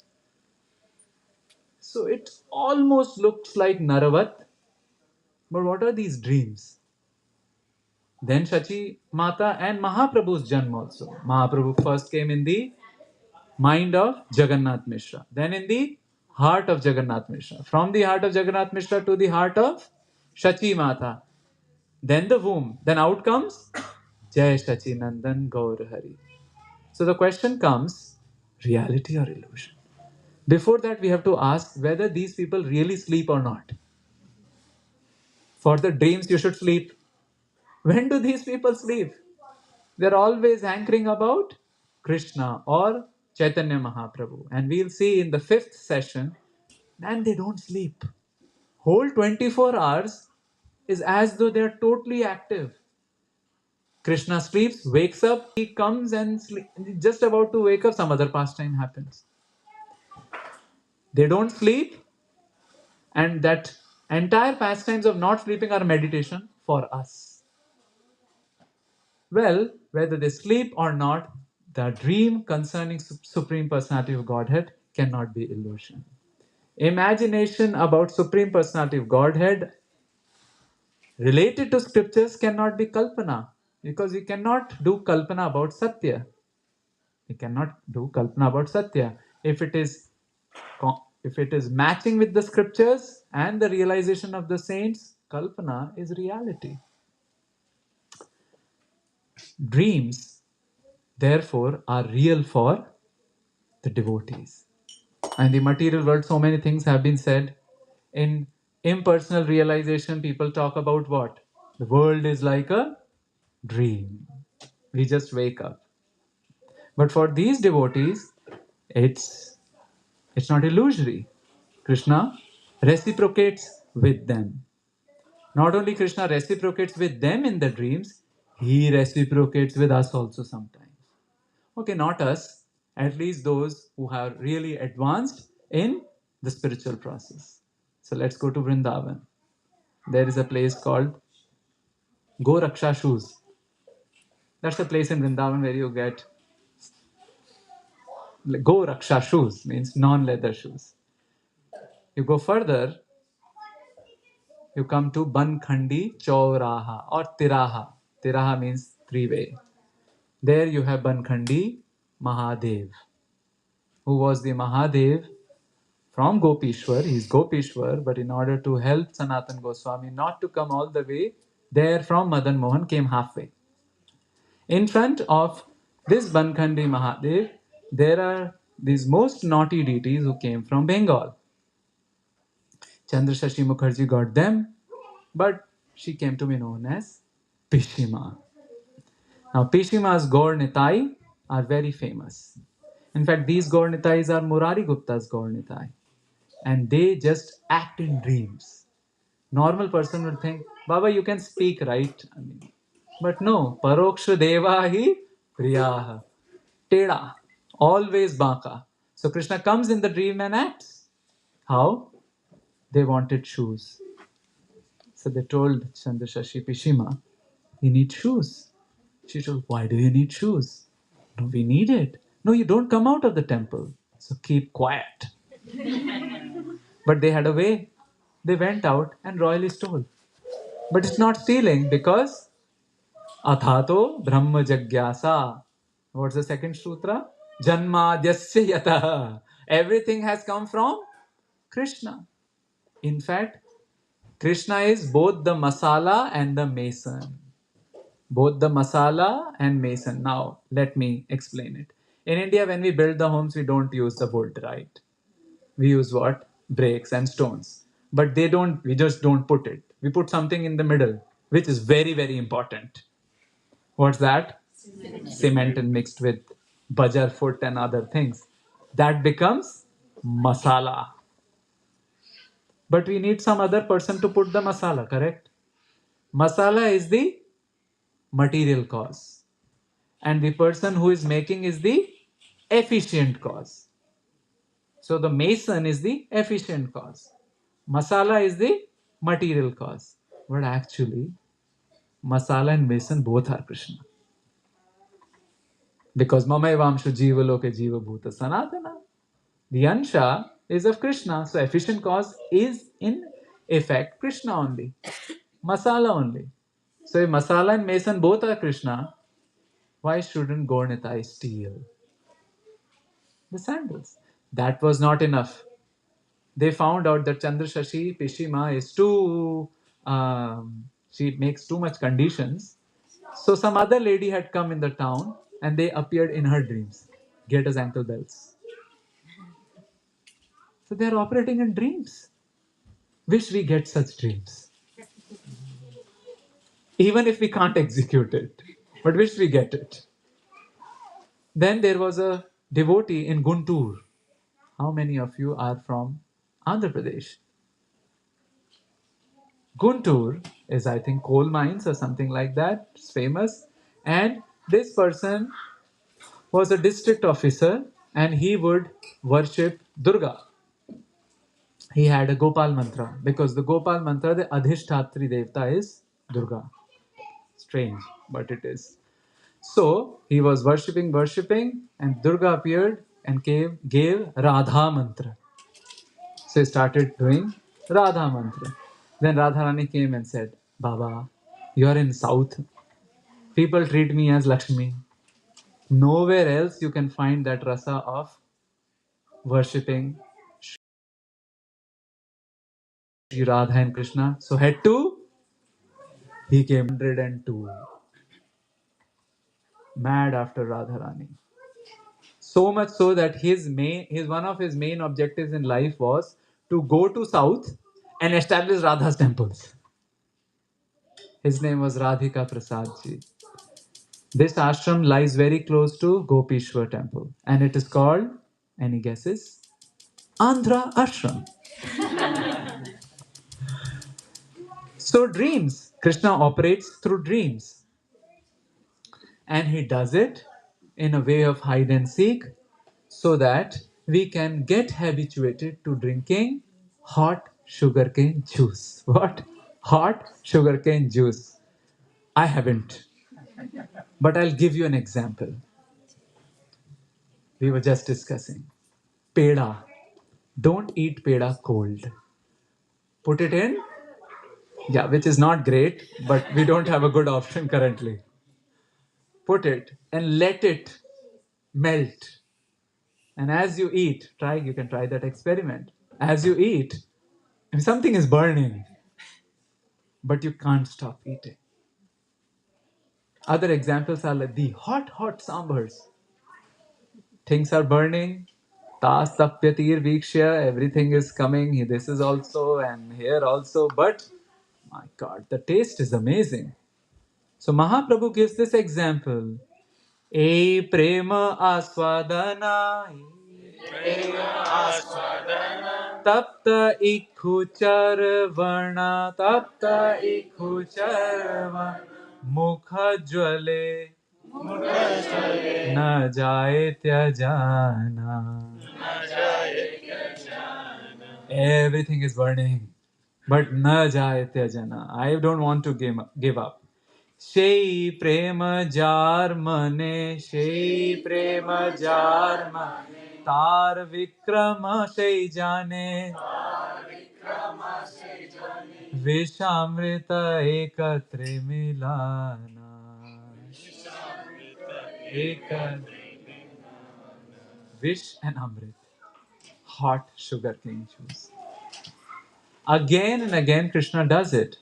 So it almost looks like Naravat, but what are these dreams? Then Shachi Mata and Mahaprabhu's Janma also. Mahaprabhu first came in the mind of Jagannath Mishra, then in the heart of Jagannath Mishra, from the heart of Jagannath Mishra to the heart of Shachi Mata, then the womb, then out comes Jai Shachi Nandan Gaur Hari. So the question comes, reality or illusion? Before that, we have to ask whether these people really sleep or not. For the dreams, you should sleep. When do these people sleep? They're always hankering about Krishna or Chaitanya Mahaprabhu. And we'll see in the fifth session, man, they don't sleep. Whole 24 hours is as though they're totally active. Krishna sleeps, wakes up, he comes and just about to wake up, some other pastime happens. They don't sleep, and that entire pastimes of not sleeping are meditation for us. Well, whether they sleep or not, the dream concerning Supreme Personality of Godhead cannot be illusion. Imagination about Supreme Personality of Godhead related to scriptures cannot be kalpana, because we cannot do kalpana about Satya. We cannot do kalpana about Satya. If it is matching with the scriptures and the realization of the saints, kalpana is reality. Dreams, therefore, are real for the devotees. And the material world, so many things have been said. In impersonal realization, people talk about what? The world is like a dream. We just wake up. But for these devotees, it's not illusory. Krishna reciprocates with them. Not only Krishna reciprocates with them in the dreams, he reciprocates with us also sometimes. Okay, not us, at least those who have really advanced in the spiritual process. So let's go to Vṛṇdāvana. There is a place called Go Raksha Shoes. That's a place in Vṛṇdāvana where you get Go Raksha Shoes, means non-leather shoes. You go further, you come to Bankhandi Chauraha or Tiraha. Tiraha means three-way. There you have Bankhandi Mahadev, who was the Mahadev from Gopishwar. He is Gopishwar, but in order to help Sanatan Goswami not to come all the way, there from Madan Mohan came halfway. In front of this Bankhandi Mahadev, there are these most naughty deities who came from Bengal. Chandrashashi Mukherjee got them, but she came to be known as Pishima. Now, Pishima's Gaur Nitai are very famous. In fact, these Gaur Nitais are Murari Gupta's Gaur Nitai. And they just act in dreams. Normal person would think, Baba, you can speak, right? But no, Paroksha Deva hi Priyaha. Teda. Always Baka. So Krishna comes in the dream and acts. How? They wanted shoes. So they told Chandrashashi Pishima, "You need shoes." She told, "Why do you need shoes?" "No, we need it." "No, you don't come out of the temple. So keep quiet." But they had a way. They went out and royally stole. But it's not stealing because Athato Brahma Jagyasa. What's the second sutra? Janmadyasya yatah. Everything has come from Krishna. In fact, Krishna is both the masala and the mason. Both the masala and mason. Now, let me explain it. In India, when we build the homes, we don't use the wood, right? We use what? Bricks and stones. But they don't, we just don't put it. We put something in the middle, which is very, very important. What's that? Cement and mixed with bajar foot and other things. That becomes masala. But we need some other person to put the masala, correct? Masala is the material cause. And the person who is making is the efficient cause. So the mason is the efficient cause. Masala is the material cause. But actually, masala and mason both are Krishna. Because Mamayvamshu Jiva Loke Jiva Bhuta Sanatana. The Ansha is of Krishna. So efficient cause is in effect Krishna only. Masala only. So if masala and mason both are Krishna, why shouldn't Gaurnitai steal the sandals? That was not enough. They found out that Chandrashashi Pishima is too, she makes too much conditions. So some other lady had come in the town and they appeared in her dreams. Get us ankle belts. So they are operating in dreams. Wish we get such dreams. Even if we can't execute it. But wish we get it. Then there was a devotee in Guntur. How many of you are from Andhra Pradesh? Guntur is, I think, coal mines or something like that. It's famous. And this person was a district officer and he would worship Durga. He had a Gopal mantra because the Gopal mantra, the Adhishtatri Devta is Durga. Strange, but it is. So he was worshipping, and Durga appeared and gave Radha mantra. So he started doing Radha mantra. Then Radharani came and said, "Baba, you are in South. People treat me as Lakshmi. Nowhere else you can find that rasa of worshipping Sri Radha and Krishna. So head to, he came 102. Mad after Radharani. So much so that his one of his main objectives in life was to go to South and establish Radha's temples. His name was Radhika Prasad Ji. This ashram lies very close to Gopishwar temple and it is called, any guesses? Andhra Ashram. So dreams, Krishna operates through dreams and he does it in a way of hide and seek so that we can get habituated to drinking hot sugarcane juice. What? Hot sugarcane juice. I haven't, but I'll give you an example. We were just discussing. Peda. Don't eat peda cold. Put it in, yeah, which is not great, but we don't have a good option currently. Put it and let it melt. And as you eat, you can try that experiment. As you eat, if something is burning, but you can't stop eating. Other examples are like the hot sambars. Things are burning. Tas tapyatir vikshya, everything is coming. This is also and here also. But my God, the taste is amazing. So Mahaprabhu gives this example. E prema aswadana. Tapta ikhuchar varna. Tapta ikhuchar varna. Mukha jwale. न जाए त्यजाना. Everything is burning. But na jayate jana. I don't want to give up. Shei prema jar mane, Shei prema jar mane, Tar vikrama shei jane, Vishamrita ekatre milana. Ekatre. Vish and Amrit. Hot sugarcane juice. Again and again, Krishna does it,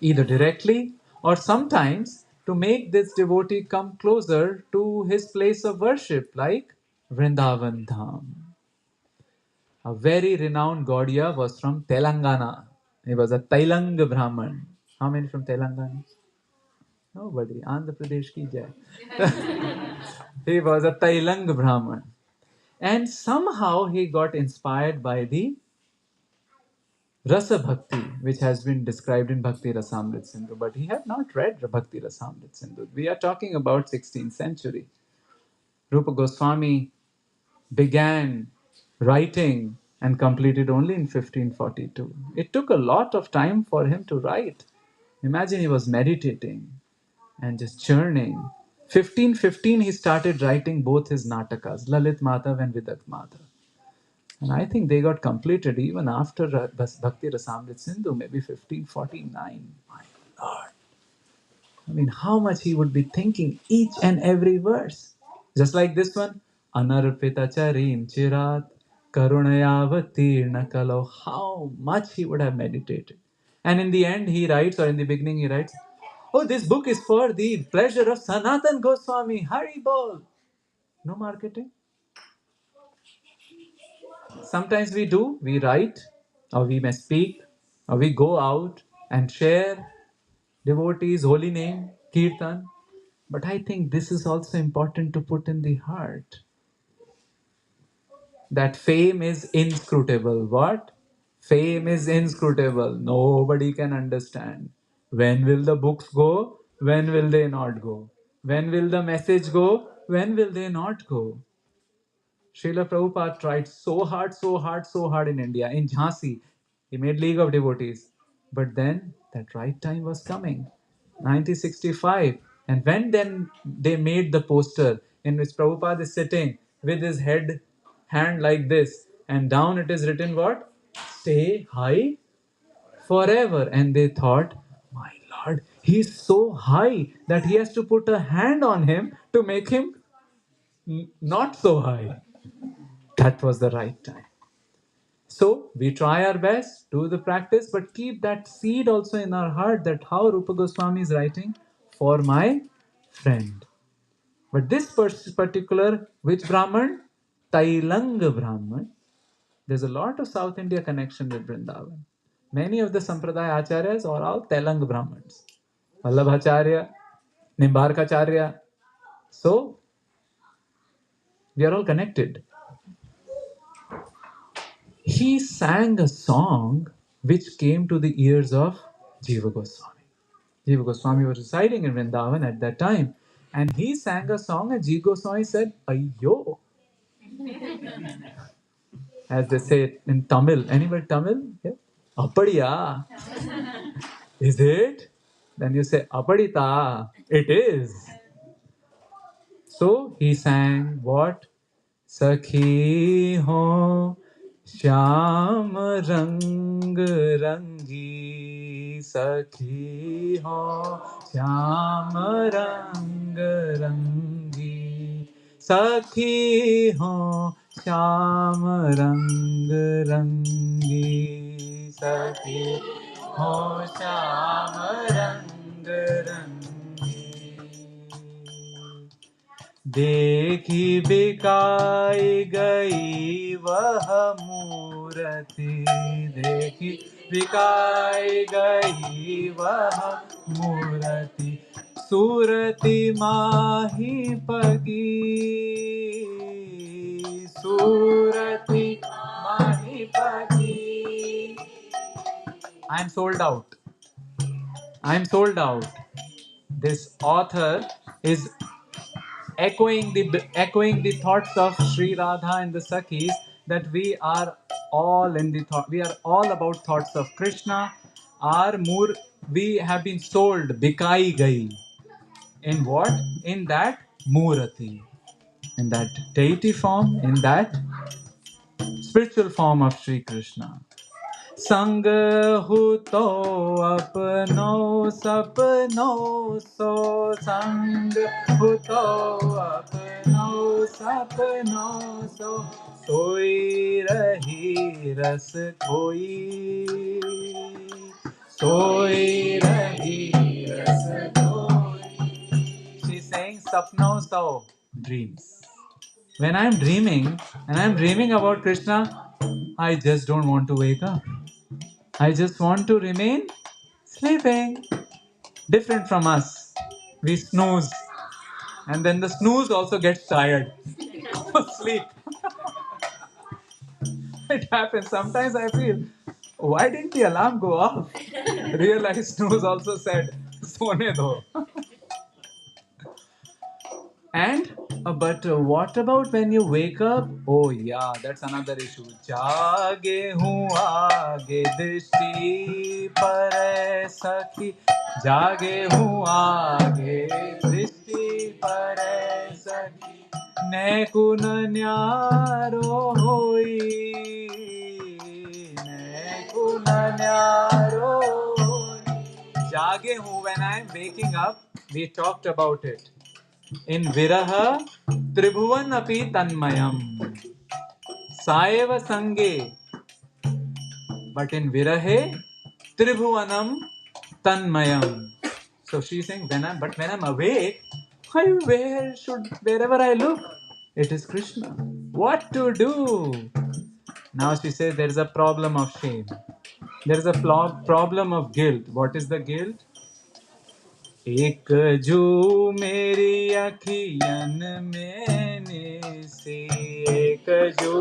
either directly or sometimes to make this devotee come closer to his place of worship, like Vṛṇdāvana Dham. A very renowned Gaudiya was from Telangana. He was a Tailang Brahman. How many from Telangana? Nobody. Andhra Pradesh ki jai. He was a Tailang Brahman. And somehow he got inspired by the Rasa Bhakti, which has been described in Bhakti Rasamrit Sindhu, but he had not read Bhakti Rasamrit Sindhu. We are talking about 16th century. Rupa Goswami began writing and completed only in 1542. It took a lot of time for him to write. Imagine he was meditating and just churning. 1515 he started writing both his natakas, Lalit Madhav and Vidakt Madhav. And I think they got completed even after Bhakti Rasamrit Sindhu, maybe 1549. My Lord. I mean, how much he would be thinking each and every verse. Just like this one, Anarpita Charim Chirat Karunayavati Nakalo. How much he would have meditated. And in the end, he writes, or in the beginning, he writes, oh, this book is for the pleasure of Sanatan Goswami. Hari Bol. No marketing. Sometimes we write, or we may speak, or we go out and share devotees' holy name, kirtan. But I think this is also important to put in the heart that fame is inscrutable. What? Fame is inscrutable. Nobody can understand. When will the books go? When will they not go? When will the message go? When will they not go? Srila Prabhupada tried so hard, so hard, so hard in India. In Jhansi, he made League of Devotees. But then that right time was coming, 1965. And when then they made the poster in which Prabhupada is sitting with his hand like this, and down it is written what? Stay high forever. And they thought, my Lord, he's so high that he has to put a hand on him to make him not so high. That was the right time. So we try our best, do the practice, but keep that seed also in our heart that how Rupa Goswami is writing for my friend. But this particular, which Brahman? Tailang Brahman. There's a lot of South India connection with Vrindavan. Many of the Sampradaya Acharyas are all Tailang Brahmins. Vallabhacharya, Nimbarkacharya. So we are all connected. He sang a song which came to the ears of Jiva Goswami. Jiva Goswami was residing in Vrindavan at that time. And he sang a song and Jiva Goswami said, Ayyo. As they say in Tamil. Anybody Tamil? Yeah. Apadiya. Is it? Then you say, Apadita. It is. So he sang what? सखी हो श्याम रंग रंगी सखी हो श्याम रंग रंगी सखी हो श्याम रंग रंगी सखी हो श्याम रंग रंगी देखी बिकाई गई वह मूर्ति देखी बिकाई गई वह मूर्ति सूरति माही पगी सूरति माही पगी I am sold out. I am sold out. This author is echoing the thoughts of Sri Radha and the Sakhis that we are all in the thought. We are all about thoughts of Krishna. Our we have been sold, bikai gai. In what? In that Murati. In that deity form, in that spiritual form of Sri Krishna. संग हो तो अपनो सपनो सो संग हो तो अपनो सपनो सो सोई रही रस खोई सोई रही रस खोई. She's saying sapno so dreams. When I'm dreaming and I'm dreaming about Krishna, I just don't want to wake up. I just want to remain sleeping. Different from us. We snooze. And then the snooze also gets tired. Sleep. It happens. Sometimes I feel, why didn't the alarm go off? Realize snooze also said, Sone do. And but what about when you wake up? Oh yeah, that's another issue. जागे हूँ आगे दृष्टि पर सखी जागे हूँ आगे दृष्टि पर सखी नैकुन न्यारो होई नैकुन न्यारो होई. जागे हूँ, when I'm waking up, we talked about it. In Viraha, Tribhuvan api tanmayam. Saeva sange. But in Virahe, Tribhuvanam tanmayam. So she's saying, when I'm awake, wherever I look, it is Krishna. What to do? Now she says there is a problem of shame. There is a problem of guilt. What is the guilt? एक जो मेरी अखियन में निसी एक जो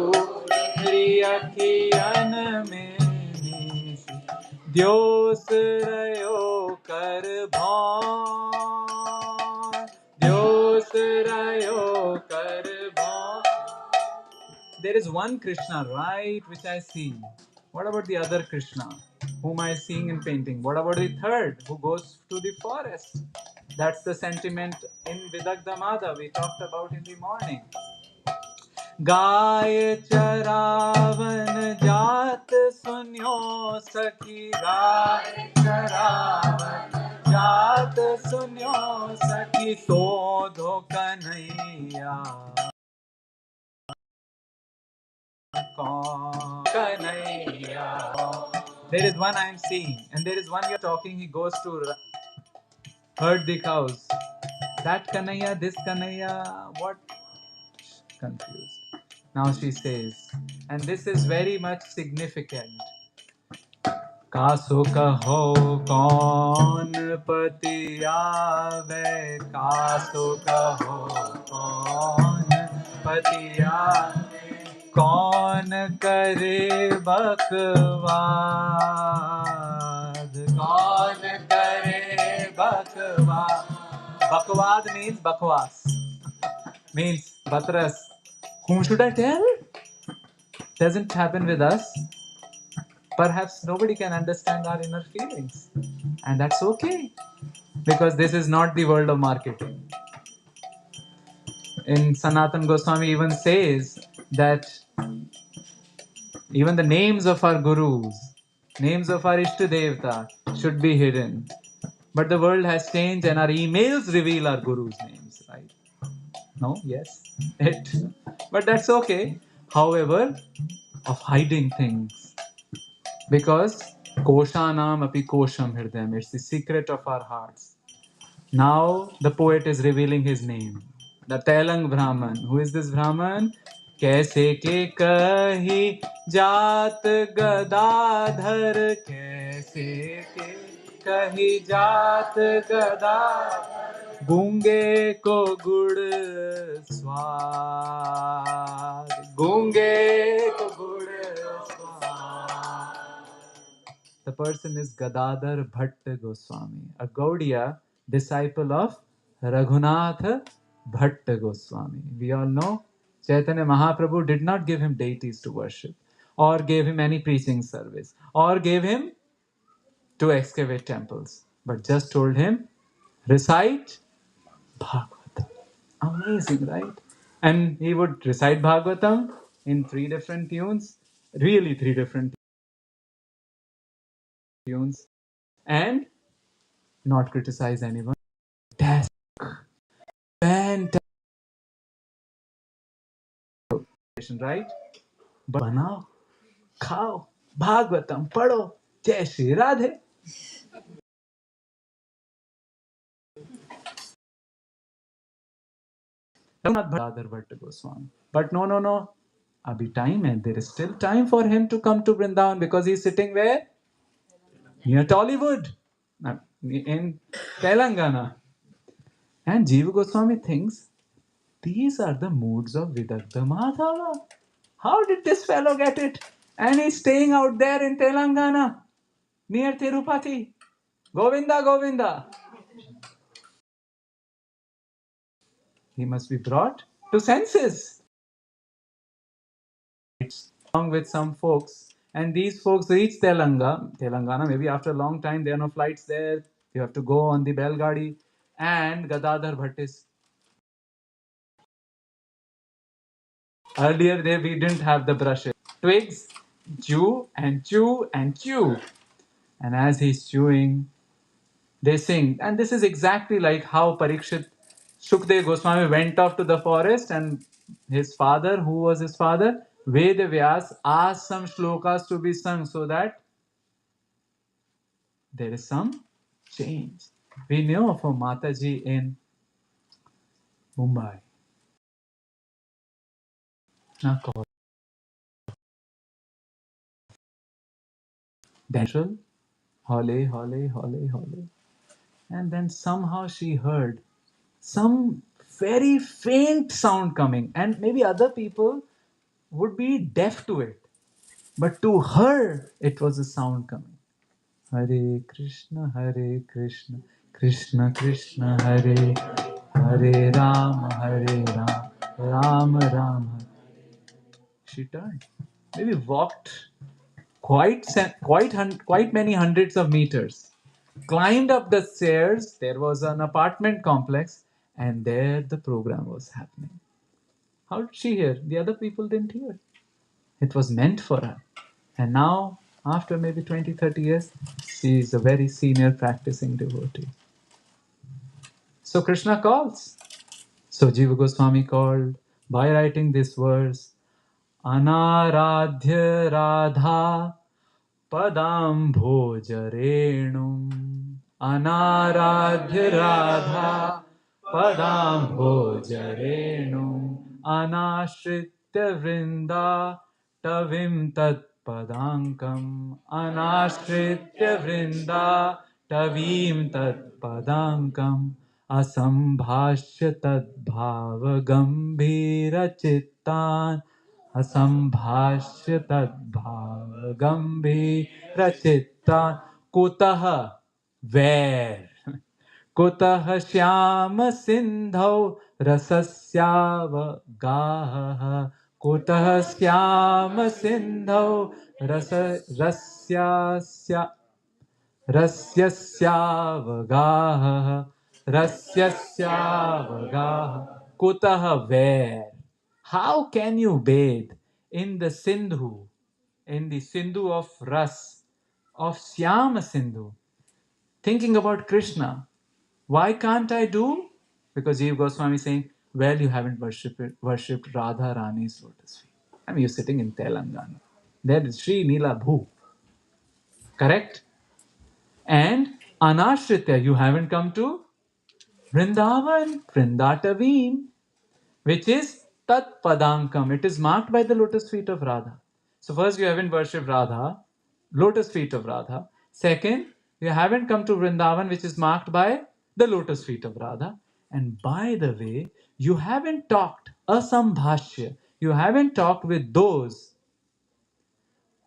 मेरी अखियन में निसी द्योस रयो कर भान द्योस रयो कर भान. There is one Krishna, right, which I see. What about the other Krishna, whom I seeing in painting? What about the third, who goes to the forest? That's the sentiment in Vṛṇdāvana we talked about in the morning. गाय चरावन जात सुन्यो सखी गाय चरावन जात सुन्यो सखी सोधो Kanhaiya There is one I am seeing, and there is one you're talking. He goes to herd the cows. That Kanaya, this Kanaya, what? Confused. Now she says, and this is very much significant. कासो कहो कौन पति आवे कासो कहो कौन पति आवे कौन करे बकवाद कौन करे बकवाद. Bhakavad means bakwas. Means batras. Whom should I tell? Doesn't happen with us. Perhaps nobody can understand our inner feelings. And that's okay. Because this is not the world of marketing. In Sanatan Goswami even says that even the names of our gurus, names of our Ishtadevta should be hidden. But the world has changed and our emails reveal our gurus' names, right? No? Yes? But that's okay. However, of hiding things. Because Koshanam api kosham hirdayam. It's the secret of our hearts. Now the poet is revealing his name. The Telang Brahman. Who is this Brahman? Kaise ke kahi jaat gadadhar kaise ke kahi jaat gadadhar गूंगे को गुड़ स्वाद गूंगे को गुड़ स्वाद. The person is Gadadhar Bhatt Goswami, a Gaudiya disciple of Raghunath Bhatt Goswami. We all know Chaitanya Mahaprabhu did not give him deities to worship. or gave him any preaching service, or gave him to excavate temples, but just told him, recite Bhagavatam. Amazing, right? And he would recite Bhagavatam in three different tunes, really three different tunes, and not criticize anyone. That's fantastic, right? But बनाओ, खाओ, भागवतम पढ़ो, जय Shri Radhe. Radhar Bhatta Goswami. But no. Abhi time hai. There is still time for him to come to Vrindavan because he's sitting where? Near Tollywood. In Telangana. And Jiva Goswami thinks these are the moods of Vidagdha Madhava. How did this fellow get it? And he's staying out there in Telangana near Tirupati. Govinda, Govinda. He must be brought to senses. Along with some folks, and these folks reach Telangana. Maybe after a long time, there are no flights there. You have to go on the Belgadi, and Gadadhar Bhatt is. Earlier, we didn't have the brushes. Twigs, chew and chew and chew, and as he's chewing, they sing. And this is exactly like how Parikshit Shukdev Goswami went off to the forest, and his father, who was his father, Veda Vyas, asked some shlokas to be sung so that there is some change. We know of a Mataji in Mumbai. Now called Dashal, Hole, Hole, Hole, Hole. And then somehow she heard some very faint sound coming, and maybe other people would be deaf to it. But to her, it was a sound coming. Hare Krishna, Krishna Krishna, Hare Hare Rama, Rama Rama. She turned, maybe walked quite many hundreds of meters, climbed up the stairs. There was an apartment complex, and there the program was happening. How did she hear? The other people didn't hear. It was meant for her. And now, after maybe 20, 30 years, she is a very senior practicing devotee. So Krishna calls. So Jiva Goswami called by writing this verse, Anaradhya Radha Padam Bhojarenum. Anaradhya Radha Padam Bhojarenum. Anashritya Vrinda Tavim Tat Padankam. Anashritya Vrinda Tavim Tat Padankam. Asambhashya Tad Bhava Gambhira Chittan. असंभाष्य तद्भाव गंभीर चित्ता कुतः where कुतः श्याम सिंधौ रसस्यावगाहः कुतः श्याम सिंधौ रस्यस्य रस्यस्यावगाहः रस्यस्यावगाहः कुतः where. How can you bathe in the Sindhu, in the Sindhu of Ras, of Syama Sindhu, thinking about Krishna? Why can't I do? Because Jiva Goswami is saying, well, you haven't worshipped Radha Rani's lotus feet. I mean, you're sitting in Telangana. There is Sri Neela Bhu, correct? And Anashritya, you haven't come to Vrindavan, Vrindatavim, which is Tat Padankam. It is marked by the lotus feet of Radha. So first you haven't worshipped Radha, lotus feet of Radha. Second, you haven't come to Vrindavan, which is marked by the lotus feet of Radha. And by the way, you haven't talked asambhashya. You haven't talked with those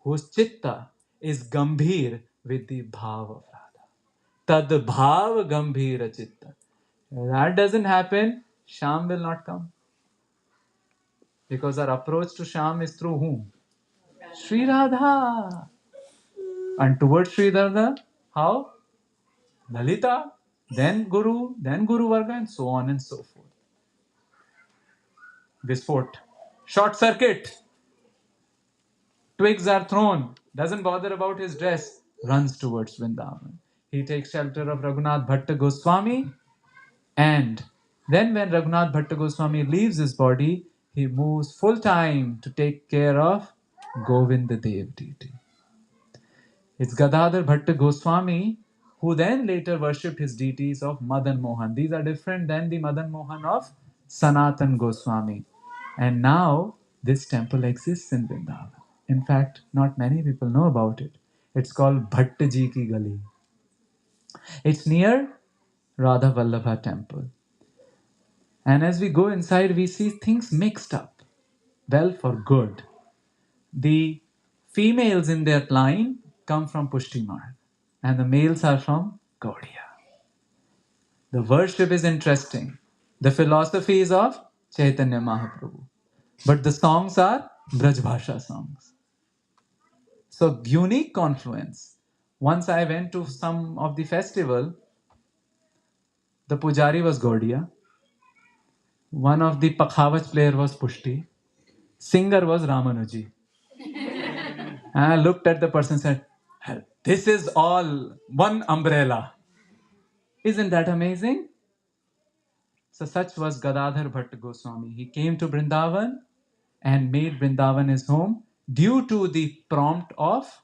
whose chitta is gambhir with the bhav of Radha. Tad bhav gambhira chitta. If that doesn't happen, Sham will not come. Because our approach to Sham is through whom? Sri Radha. And towards Sri Radha, how? Lalita, then Guru Varga, and so on and so forth. Visport. Short circuit. Twigs are thrown. Doesn't bother about his dress. Runs towards Vrindavan. He takes shelter of Raghunath Bhatta Goswami. And then when Raghunath Bhatta Goswami leaves his body, he moves full time to take care of Govinda Dev deity. It's Gadadhar Bhatta Goswami who then later worshipped his deities of Madan Mohan. These are different than the Madan Mohan of Sanatan Goswami. And now this temple exists in Vrindavan. In fact, not many people know about it. It's called Bhattaji Ki Gali. It's near Radha Vallabha temple. And as we go inside, we see things mixed up. Well, for good. The females in their line come from Pushtimar, and the males are from Gaudiya. The worship is interesting. The philosophy is of Chaitanya Mahaprabhu. But the songs are Brajbhasha songs. So, unique confluence. Once I went to some of the festival, the pujari was Gaudiya, one of the Pakhavat player was Pushti, singer was Ramanuji. And I looked at the person and said, "Hell, this is all one umbrella." Isn't that amazing? So such was Gadadhar Bhatta Goswami. He came to Vrindavan and made Vrindavan his home due to the prompt of.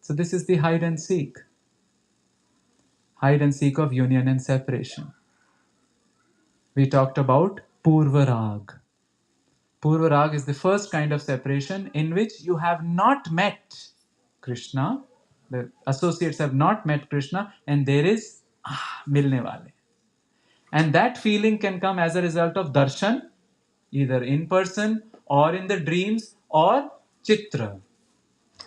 So this is the hide and seek. Hide and seek of union and separation. We talked about Purva Rag. Purva Rag is the first kind of separation in which you have not met Krishna. The associates have not met Krishna, and there is milne wale. And that feeling can come as a result of darshan, either in person or in the dreams or chitra,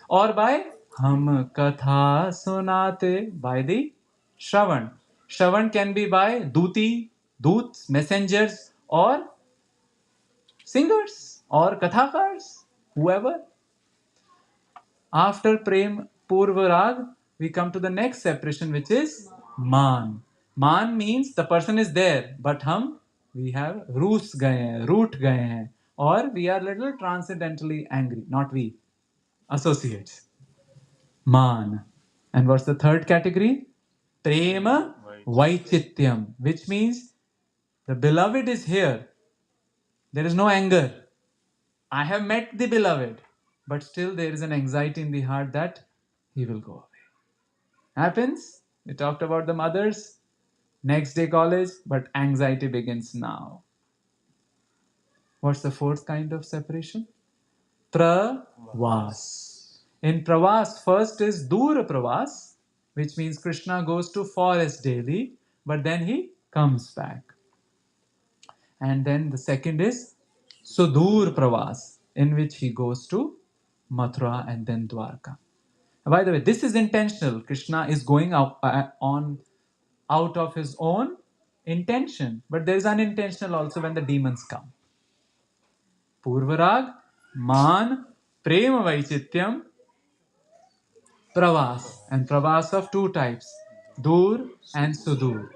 or by hum katha sunate, by the shravan. Shravan can be by duti, doots, messengers, or singers, or kathakars, whoever. After Prem Purva Rag, we come to the next separation, which is Man. Man means the person is there, but we have root gaye hain, or we are little transcendentally angry, not we, associates. Man. And what's the third category? Prema Vaichityam, which means the beloved is here. There is no anger. I have met the beloved, but still there is an anxiety in the heart that he will go away. Happens. We talked about the mothers. Next day college, but anxiety begins now. What's the fourth kind of separation? Pravas. In Pravas, first is Dura Pravas, which means Krishna goes to forest daily, but then he comes back. And then the second is Sudur Pravas, in which he goes to Mathura and then Dwarka. By the way, this is intentional. Krishna is going out of his own intention, but there is unintentional also when the demons come. Purvarag, Man, Prema Vaichityam, Pravas, and Pravas of two types, Dur and Sudur.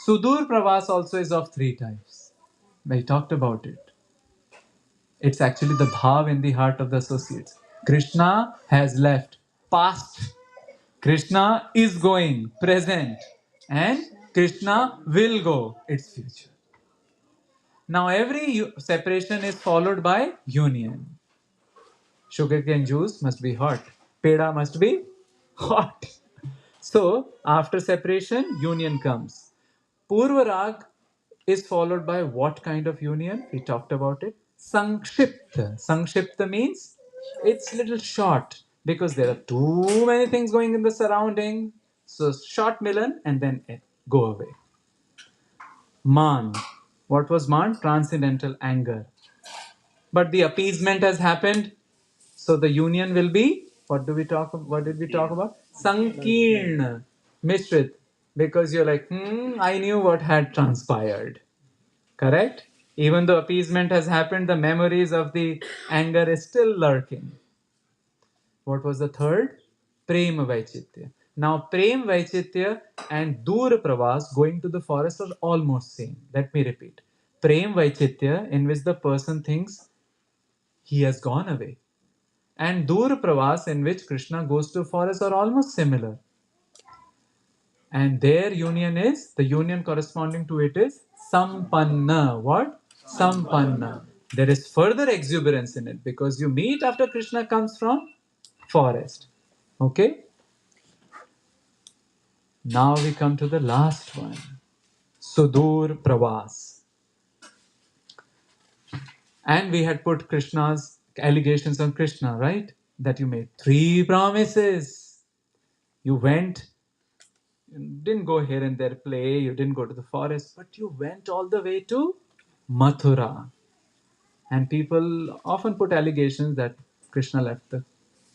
Sudur Pravas also is of three types. I talked about it. It's actually the bhav in the heart of the associates. Krishna has left, past. Krishna is going, present. And Krishna will go, its future. Now every separation is followed by union. Sugarcane juice must be hot. Peda must be hot. So after separation, union comes. Purvarag is followed by what kind of union? We talked about it. Sankshipta. Sankshipta means it's little short because there are too many things going in the surrounding. So short milan and then go away. Man. What was man? Transcendental anger. But the appeasement has happened. So the union will be, what did we talk about? Sankirna. Mishrit. Because you're like, I knew what had transpired. Correct? Even though appeasement has happened, the memories of the anger is still lurking. What was the third? Prem Vaichitya. Now, Prem Vaichitya and Dur Pravas, going to the forest, are almost same. Let me repeat. Prem Vaichitya, in which the person thinks he has gone away, and Dur Pravas, in which Krishna goes to forest, are almost similar. And their union is, the union corresponding to it is Sampanna. What? Sampanna. There is further exuberance in it because you meet after Krishna comes from forest. Okay? Now we come to the last one. Sudur Pravas. And we had put Krishna's allegations on Krishna, right? That you made 3 promises. You went, you didn't go here and there play, you didn't go to the forest, but you went all the way to Mathura. And people often put allegations that Krishna left the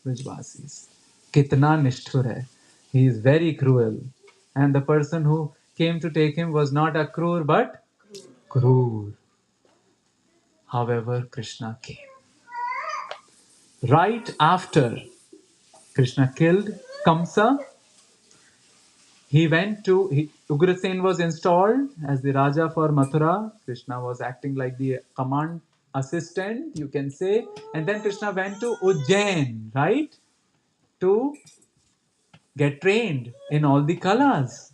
Vrajvasis. Kitna nishthur hai. He is very cruel. And the person who came to take him was not Akrur but Krur. However, Krishna came. Right after Krishna killed Kamsa, Ugrasen was installed as the Raja for Mathura. Krishna was acting like the command assistant, you can say. And then Krishna went to Ujjain, right? To get trained in all the kalas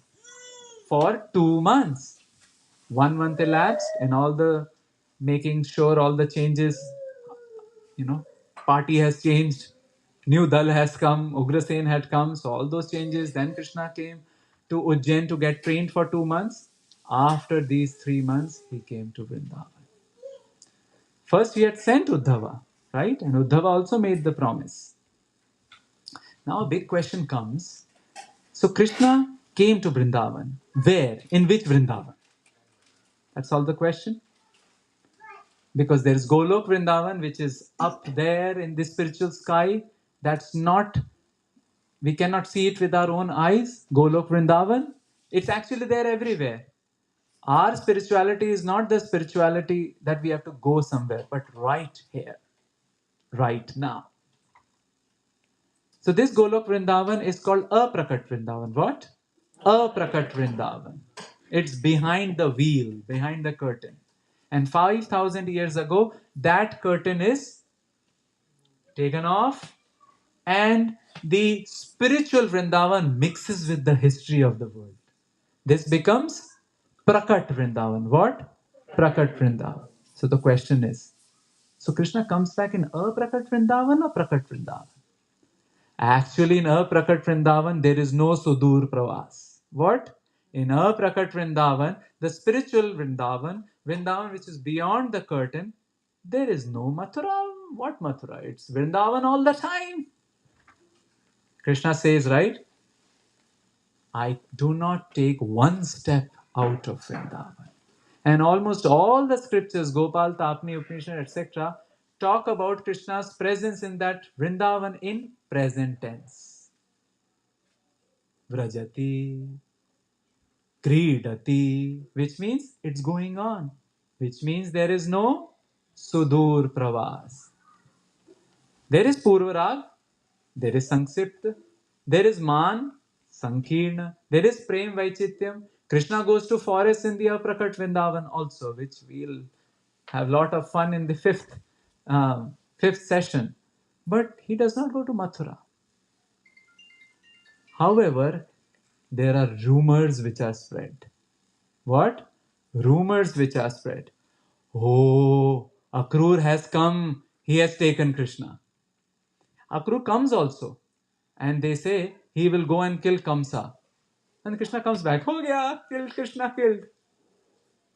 for 2 months. 1 month elapsed and all the making sure all the changes, party has changed, new dal has come, Ugrasen had come, so all those changes. Then Krishna came to Ujjain to get trained for 2 months. After these 3 months, he came to Vrindavan. First, he had sent Uddhava, right? And Uddhava also made the promise. Now, a big question comes. So, Krishna came to Vrindavan. Where? In which Vrindavan? That's all the question. Because there is Golok Vrindavan, which is up there in the spiritual sky. That's not, we cannot see it with our own eyes. Golok Vrindavan, it's actually there everywhere. Our spirituality is not the spirituality that we have to go somewhere, but right here, right now. So this Golok Vrindavan is called Aprakat Vrindavan. What? Aprakat Vrindavan. It's behind the veil, behind the curtain. And 5,000 years ago, that curtain is taken off, and the spiritual Vrindavan mixes with the history of the world. This becomes Prakat Vrindavan. What? Prakat Vrindavan. So the question is, so Krishna comes back in Aprakat Vrindavan or Prakat Vrindavan? Actually, in Aprakat Vrindavan, there is no Sudur Pravas. What? In Aprakat Vrindavan, the spiritual Vrindavan, Vrindavan which is beyond the curtain, there is no Mathura. What Mathura? It's Vrindavan all the time. Krishna says, right? I do not take one step out of Vrindavan. And almost all the scriptures, Gopal, Tapni, Upanishad, etc., talk about Krishna's presence in that Vrindavan in present tense. Vrajati, Kridati, which means it's going on, which means there is no Sudur Pravas. There is Purvarag, there is Sanksipta, there is Man, Sankirna, there is Prem Vaichityam. Krishna goes to forest in the Aprakat Vrindavan also, which we'll have a lot of fun in the fifth session. But he does not go to Mathura. However, there are rumors which are spread. What? Rumors which are spread. Oh, Akrur has come. He has taken Krishna. Akrur comes also. And they say he will go and kill Kamsa. And Krishna comes back. Ho gaya, killed Krishna, killed.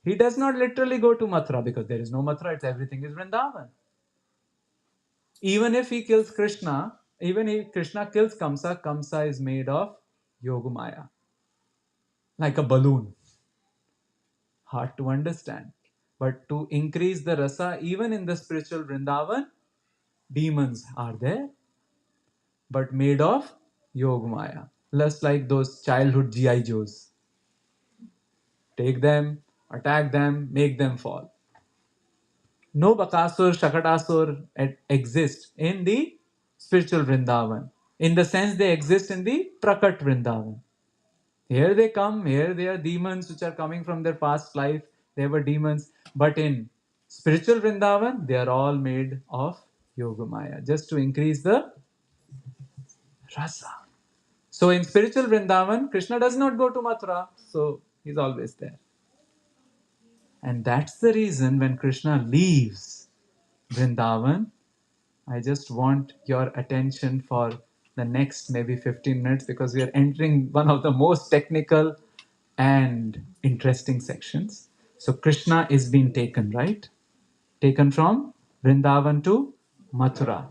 He does not literally go to Mathura because there is no Mathura. It's everything is Vrindavan. Even if he kills Krishna, even if Krishna kills Kamsa, Kamsa is made of Yogamaya. Like a balloon. Hard to understand. But to increase the rasa, even in the spiritual Vrindavan, demons are there, but made of Yogamaya. Less like those childhood G.I. Joes. Take them, attack them, make them fall. No Bakasur, Shakatasur exist in the spiritual Vrindavan. In the sense they exist in the Prakat Vrindavan. Here they come, here they are demons which are coming from their past life. They were demons. But in spiritual Vrindavan, they are all made of Yogamaya, just to increase the rasa. So in spiritual Vrindavan, Krishna does not go to Mathura, so he's always there. And that's the reason when Krishna leaves Vrindavan, I just want your attention for the next maybe 15 minutes because we are entering one of the most technical and interesting sections. So Krishna is being taken, right? Taken from Vrindavan to Mathura.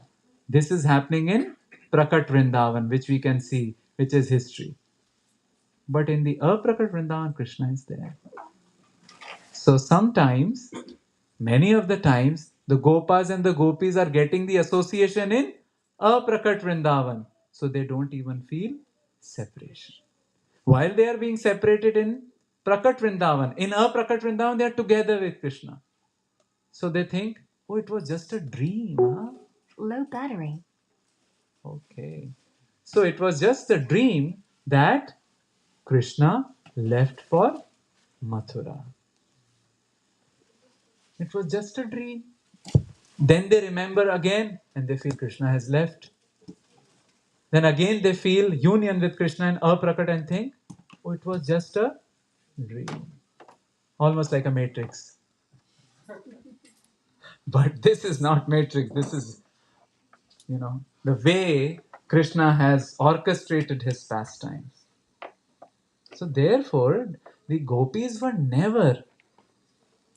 This is happening in Prakat Vrindavan, which we can see, which is history. But in the Aprakat Vrindavan, Krishna is there. So sometimes, many of the times, the Gopas and the Gopis are getting the association in Aprakat Vrindavan. So they don't even feel separation. While they are being separated in Prakat Vrindavan, in Aprakat Vrindavan, they are together with Krishna. So they think, oh, it was just a dream. Huh? Low battery. Okay. So it was just a dream that Krishna left for Mathura. It was just a dream. Then they remember again and they feel Krishna has left. Then again they feel union with Krishna and Aprakat and think, oh, it was just a dream. Almost like a matrix. But this is not matrix. This is, the way Krishna has orchestrated his pastimes. So therefore, the gopis were never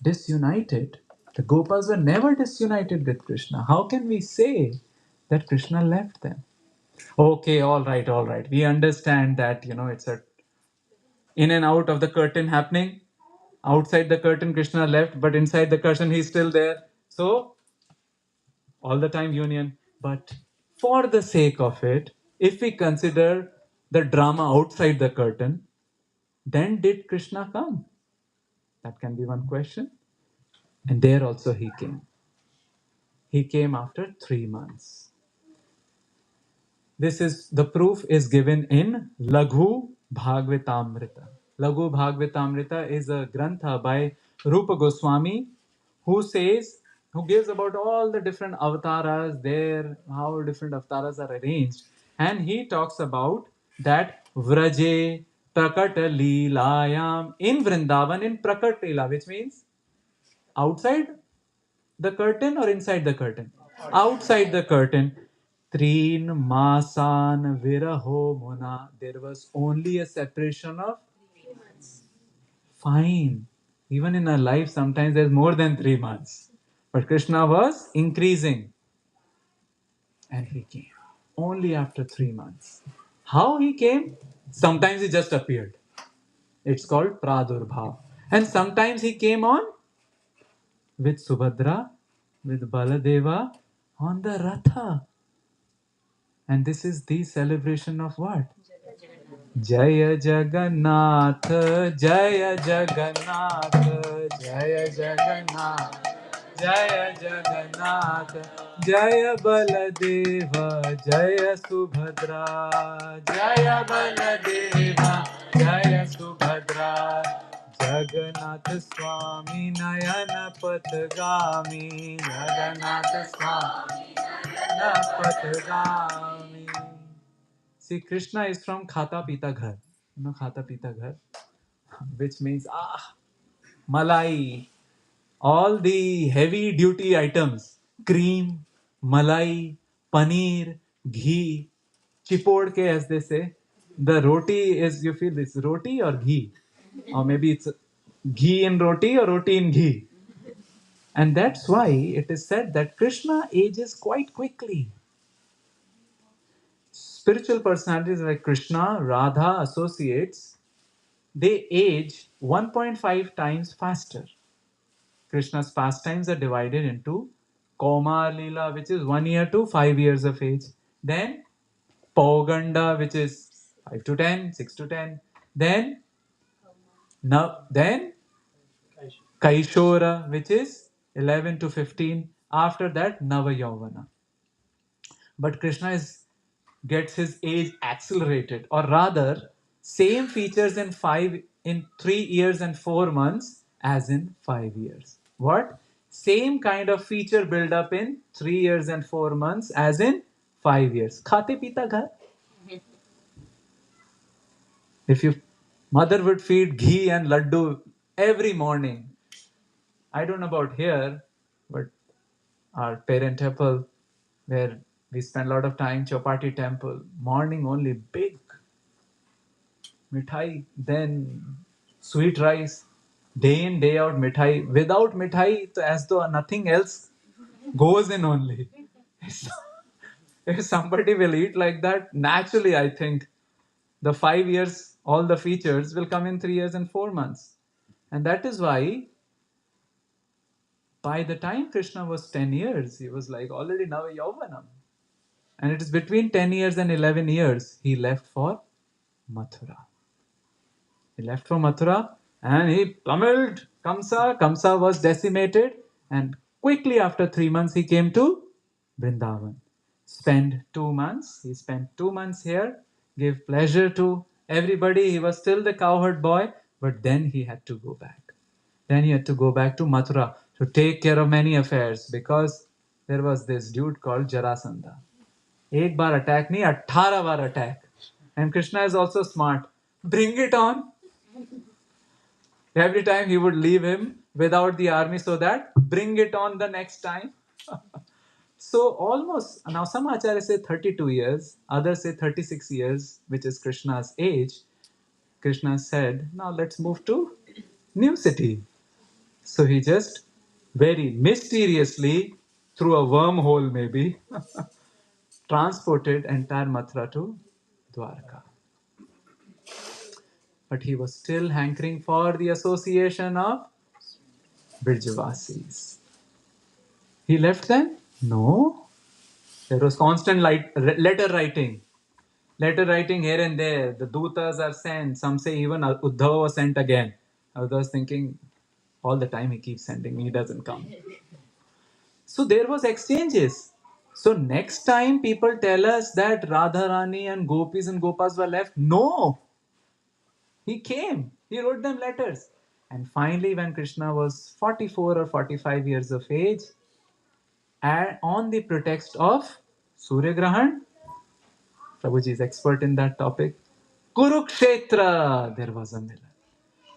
disunited. The Gopas were never disunited with Krishna. How can we say that Krishna left them? Okay, all right, all right. We understand that, it's a in and out of the curtain happening. Outside the curtain, Krishna left, but inside the curtain, he's still there. So, all the time union. But for the sake of it, if we consider the drama outside the curtain, then did Krishna come? That can be one question. And there also he came. He came after 3 months. This is the proof is given in Laghu Bhagavatamrita. Laghu Bhagavatamrita is a grantha by Rupa Goswami who gives about all the different avatars there, how different avatars are arranged. And he talks about that Vraje Prakat Leelayam in Vrindavan in Prakat Leela, which means outside the curtain or inside the curtain? Outside the curtain. Trin Masan Viraho Muna. There was only a separation of fine. Even in our life, sometimes there's more than 3 months. But Krishna was increasing. And he came. Only after 3 months. How he came? Sometimes he just appeared. It's called Pradurbhav. And sometimes he came on with Subhadra, with Baladeva on the Ratha. And this is the celebration of what? Jaya Jagannath, Jaya Jagannath, Jaya Jagannath, Jaya Jagannath, Jaya Baladeva, Jaya Subhadra, Jaya Baladeva, Jaya Subhadra, Jagannath Swami Nayana Patgami, Jagannath Swami Nayana Patgami. See, Krishna is from Khata Pita Ghar. Khata Pita Ghar, which means malai, all the heavy duty items, cream, malai, paneer, ghee, chipodke as they say. The roti is, you feel this roti or ghee? Or maybe it's ghee in roti or roti in ghee. And that's why it is said that Krishna ages quite quickly. Spiritual personalities like Krishna, Radha, associates, they age 1.5 times faster. Krishna's pastimes are divided into Komar Leela, which is 1 year to 5 years of age. Then Pauganda, which is 5 to 10, 6 to 10. Then Kaishora, which is 11 to 15. After that, Nava Yauvana. But Krishna gets his age accelerated, or rather, same features in 3 years and 4 months as in 5 years. What? Same kind of feature build up in 3 years and 4 months as in 5 years. Khate pita ghar. If you mother would feed ghee and laddu every morning, I don't know about here, but our parent temple, where we spend a lot of time, Chapati temple, morning only big mithai, then sweet rice, day in, day out mithai. Without mithai, as though nothing else goes in only. If somebody will eat like that, naturally, I think the 5 years, all the features will come in 3 years and 4 months. And that is why by the time Krishna was 10 years, he was like already now a Yauvanam. And it is between 10 years and 11 years he left for Mathura. He left for Mathura and he pummeled Kamsa. Kamsa was decimated, and quickly after 3 months he came to Vṛṇdāvana. Spent 2 months. He spent 2 months here, gave pleasure to everybody. He was still the cowherd boy, but then he had to go back. Then he had to go back to Mathura to take care of many affairs, because there was this dude called Jarasandha. एक बार attack नहीं, 18 बार attack. And Krishna is also smart. Bring it on. Every time he would leave him without the army, so that bring it on the next time. So almost, now some acharyas say 32 years, others say 36 years, which is Krishna's age. Krishna said, now let's move to new city. So he just very mysteriously, through a wormhole maybe, transported entire Mathura to Dwarka. But he was still hankering for the association of Brijavasis. He left them? No. There was constant letter writing. Letter writing here and there. The Dutas are sent. Some say even Uddhava was sent again. I was thinking, all the time he keeps sending me, he doesn't come. So there was exchanges. So next time people tell us that Radharani and Gopis and Gopas were left, no. He came. He wrote them letters. And finally, when Krishna was 44 or 45 years of age, and on the pretext of Surya Grahan, Prabhuji is expert in that topic, Kurukshetra, there was a Milan.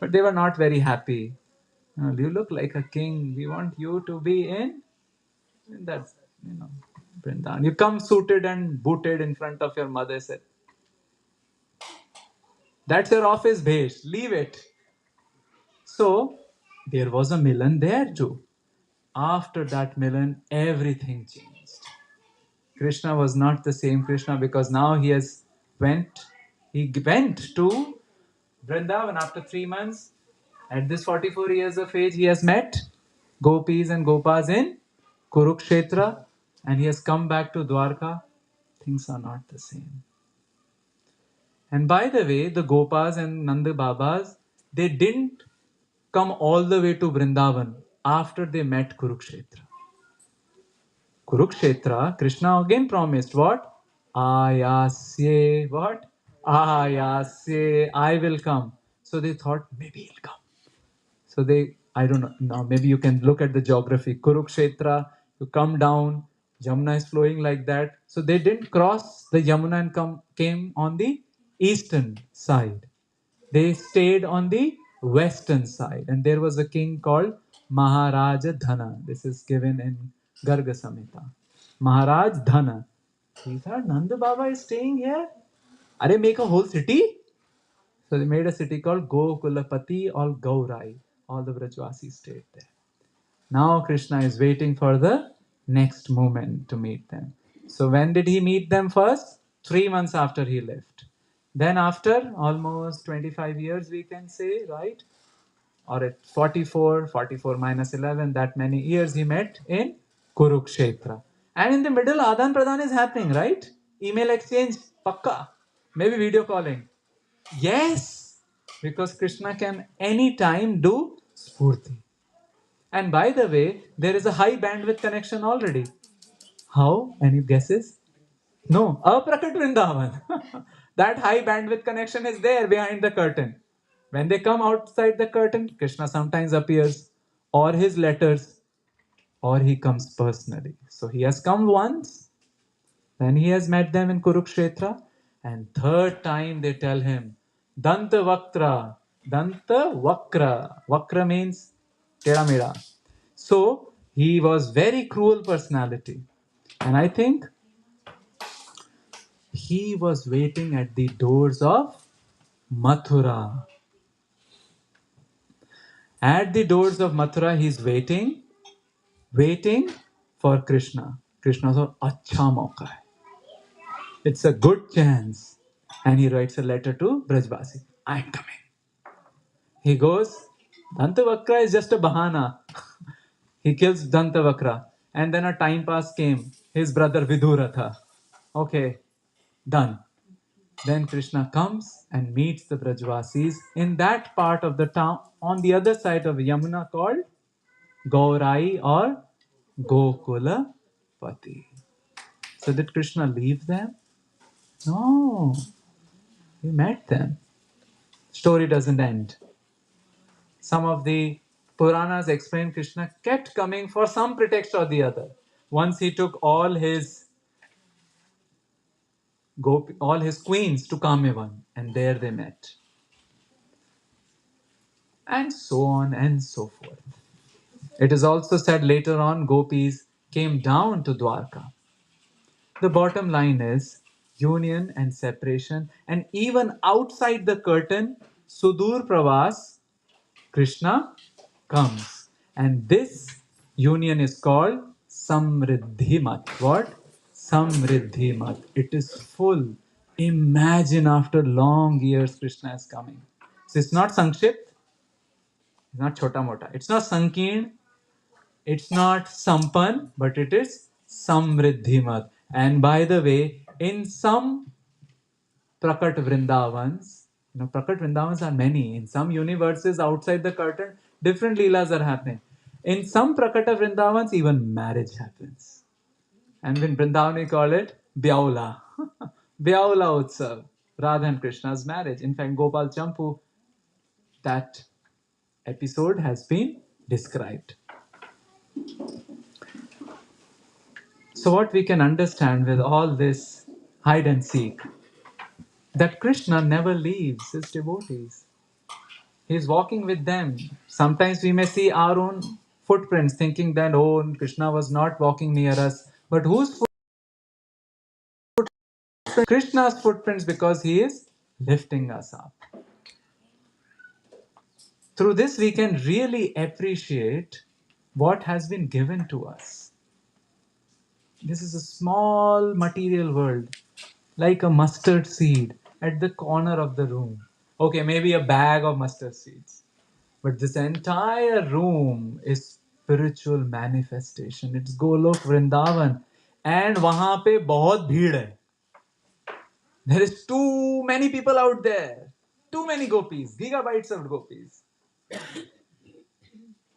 But they were not very happy. You look like a king. We want you to be in that, Vrindavan. You come suited and booted in front of your mother, said, that's your office base. Leave it. So there was a Milan there too. After that Milan, everything changed. Krishna was not the same Krishna, because now he went to Vrindavan after 3 months. At this 44 years of age, he has met Gopis and Gopas in Kurukshetra, and he has come back to Dwarka. Things are not the same. And by the way, the Gopas and Nanda Babas, they didn't come all the way to Vrindavan after they met Kurukshetra. Kurukshetra, Krishna again promised what? Ayasye, what? Ayasye, I will come. So they thought, maybe he'll come. So I don't know, now maybe you can look at the geography. Kurukshetra, you come down, Yamuna is flowing like that. So they didn't cross the Yamuna and came on the eastern side. They stayed on the western side. And there was a king called Maharaja Dhana. This is given in Garga Samhita. Maharaj Dhana. He thought, Nanda Baba is staying here? Are they make a whole city? So they made a city called Gokulapati or Gaurai. All the Brajvasis stayed there. Now Krishna is waiting for the next moment to meet them. So when did he meet them first? 3 months after he left. Then after almost 25 years, we can say, right? Or at 44 minus 11, that many years he met in Kurukshetra. And in the middle, Adan Pradan is happening, right? Email exchange, pakka. Maybe video calling. Yes, because Krishna can anytime do Spurti. And by the way, there is a high bandwidth connection already. How? Any guesses? No, Aprakat Vrindavan. That high bandwidth connection is there behind the curtain. When they come outside the curtain, Krishna sometimes appears, or his letters, or he comes personally. So he has come once, then he has met them in Kurukshetra, and third time they tell him, Danta Vakra, Danta Vakra. Vakra means Tera Mera. So he was very cruel personality. And I think he was waiting at the doors of Mathura. At the doors of Mathura, he's waiting for Krishna. Krishna thought, Acha mauka hai. It's a good chance. And he writes a letter to Brajbasi. I'm coming. He goes, Dantavakra is just a bahana. He kills Dantavakra. And then a time pass came. His brother Viduratha. Okay, done. Then Krishna comes and meets the Brajvasis in that part of the town on the other side of Yamuna called Gaurai or Gokula Pati. So did Krishna leave them? No, he met them. Story doesn't end. Some of the Puranas explain Krishna kept coming for some pretext or the other. Once he took all his queens to Kamevan, and there they met. And so on and so forth. It is also said later on gopis came down to Dwarka. The bottom line is union and separation, and even outside the curtain, Sudur Pravas, Krishna comes. And this union is called Samriddhimat. What? Samriddhimat. It is full. Imagine after long years Krishna is coming. So it's not Sankshipt, it's not Chota Mota, it's not Sankirn, it's not Sampan, but it is Samriddhimat. And by the way, in some Prakat Vṛṇdāvans, Prakat Vṛṇdāvans are many. In some universes outside the curtain, different Leelas are happening. In some Prakata Vṛṇdāvans, even marriage happens. And in Vrindavan, we call it Byaula. Byaula Utsav. Radha and Krishna's marriage. In fact, Gopal Champu, that episode has been described. So what we can understand with all this hide and seek, that Krishna never leaves his devotees. He's walking with them. Sometimes we may see our own footprints thinking that, oh, Krishna was not walking near us. But whose footprints? Krishna's footprints, because he is lifting us up. Through this, we can really appreciate what has been given to us. This is a small material world, like a mustard seed at the corner of the room. Okay, maybe a bag of mustard seeds. But this entire room is spiritual manifestation. It's Golok Vrindavan. And वहाँ पे बहुत भीड़ है. There is too many people out there. Too many gopis. Gigabytes of gopis.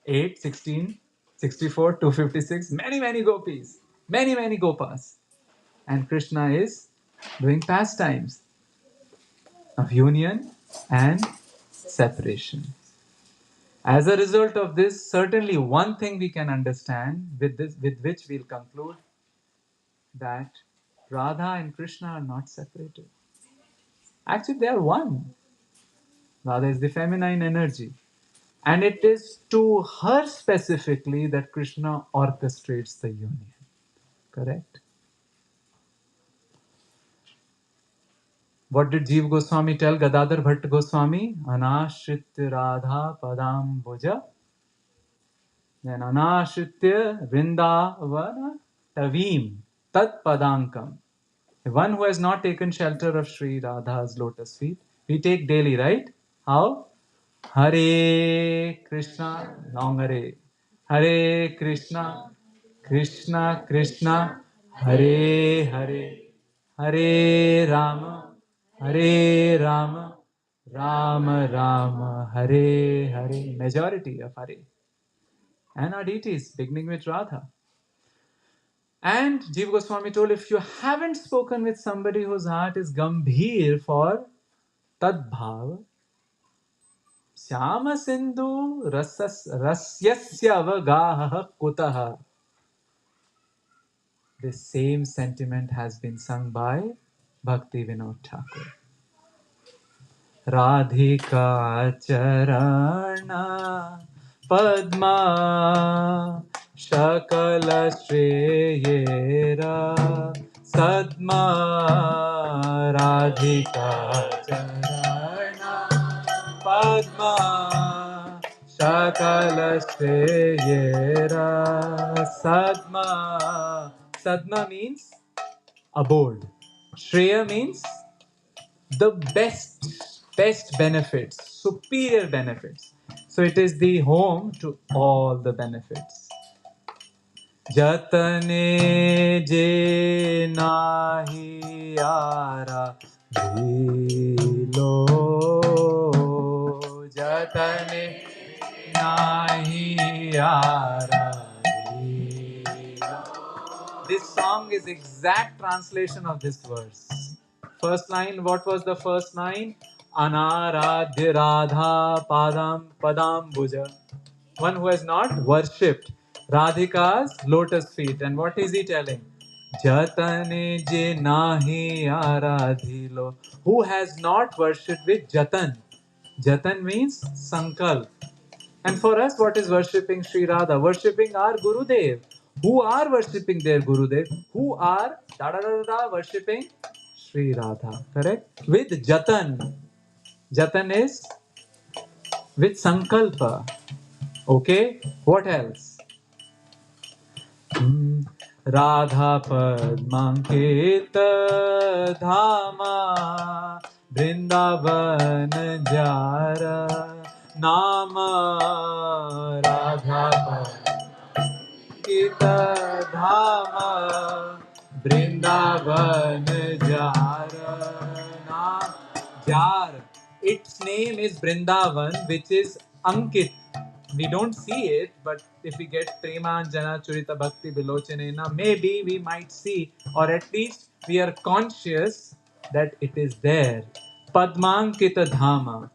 8, 16, 64, 256. Many gopis. Many gopas. And Krishna is doing pastimes of union and separation. As a result of this, certainly one thing we can understand with which we'll conclude, that Radha and Krishna are not separated. Actually, they are one. Radha is the feminine energy. And it is to her specifically that Krishna orchestrates the union. Correct? What did Jeev Goswami tell Gadadhar Bhatt Goswami? Anashritya Radha Padam Bhuja. Then Anashritya Vṛṇdāvana Tavim Tat Padankam. The one who has not taken shelter of Sri Radha's lotus feet, we take daily, right? How? Hare Krishna, long Hare. Hare Krishna, Krishna Krishna, Hare Hare. Hare Rama, Hare Rama, Rama Rama, Hare Hare. Majority of Hare. and our deities, beginning with Radha. And Jiva Goswami told, if you haven't spoken with somebody whose heart is gambhir for tadbhav, Syama Sindhu Rasyasya Vagaha Kutaha. The same sentiment has been sung by Bhakti Vinod Thakur. Radhika Charana Padma Shakala Shreyera Sadma Radhika Charana Padma Shakala Shreyera Sadma. Sadma means abode. Shreya means the best benefits, superior benefits. So it is the home to all the benefits. Jatane je nahi ara dhilo, jatane nahi ara dhilo. This song is exact translation of this verse. First line, what was the first line? Anaradhya Radha Padam Bhuja. One who has not worshipped Radhika's lotus feet. And what is he telling? Jatane je nahi aradhilo. Who has not worshipped with Jatan? Jatan means Sankalp. And for us, what is worshipping Sri Radha? Worshipping our Gurudev. Who are worshipping their Gurudev? Who are worshipping Sri Radha. Correct? With Jatan. Jatan is with Sankalpa. Okay? What else? Radha Padmanketa Dhama Vṛṇdāvana Jara Nama Radha Padmanketa Dhama Vṛṇdāvana Jara Jar. Its name is Vṛṇdāvan, which is Ankit. We don't see it, but if we get Premanjana Churita Bhakti Vilochanena, maybe we might see, or at least we are conscious that it is there. Padmankita Dhama.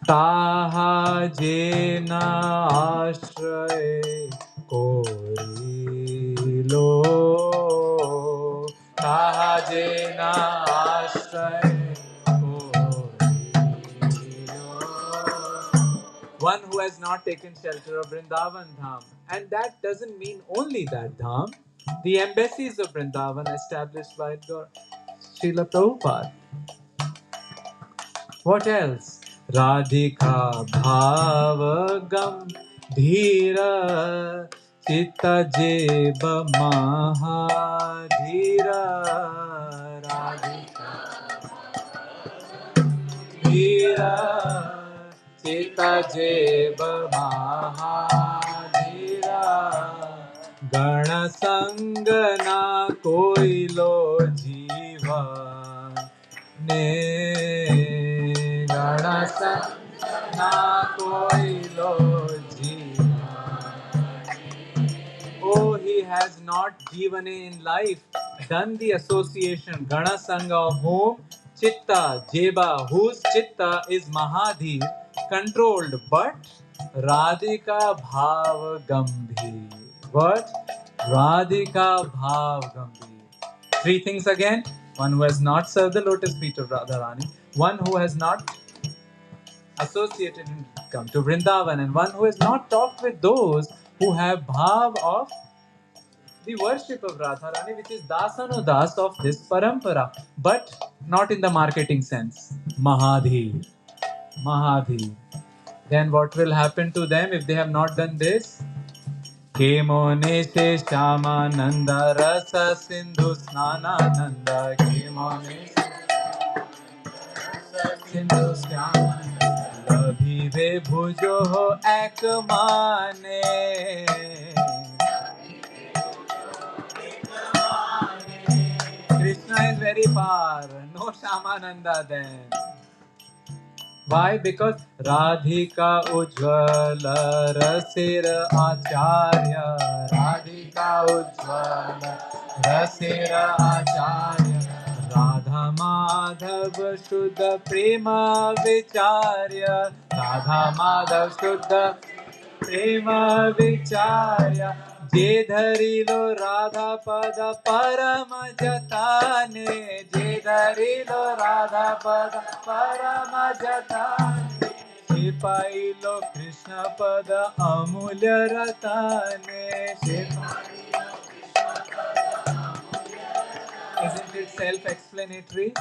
Taha Jena Ashray Korilo. Taha Jena Ashray one who has not taken shelter of Vṛṇdāvan Dham. And that doesn't mean only that Dham. The embassies of Vṛṇdāvan established by Srila Prabhupada. What else? Radhika Bhavagam Dhira Chitta Jeba Mahadhira Radhika Dhira Chitta Jeba Mahadhira Gana Sangana Koilo Jiva Ne Gana Sangana Koilo Jiva. Oh, he has not Jivane in life done the association Gana Sangha of whom? Chitta, Jeba, whose Chitta is Mahadhir, controlled, but Radhika Bhav Gambhir. What? Radhika Bhav Gambhir. Three things again. One who has not served the lotus feet of Radharani, one who has not associated and come to Vṛṇdāvan, and one who has not talked with those who have bhav of the worship of Radharani, which is Dasano Das of this parampara, but not in the marketing sense. Mahadhir. Mahadhir. Then what will happen to them if they have not done this? Kemone se Shama Nanda Rasa Sindhu Snana Nanda. Kemone se Sindhu Snana Labhive Bhujo ho Ekmane. Krishna is very far. No Shamananda then. Why? Because Radhika Ujjvala Rasira Acharya, Radhika Ujjvala Rasira Acharya, Radha Madhav Shuddha Prema Vicharya, Radha Madhav Shuddha Prema Vicharya, Je Dharilo Radha Pada Parama Jatane, Je Dharilo Radha Pada Parama Jatane, Je Pailo Krishna Pada Amulya Ratane, Je Isn't it self-explanatory?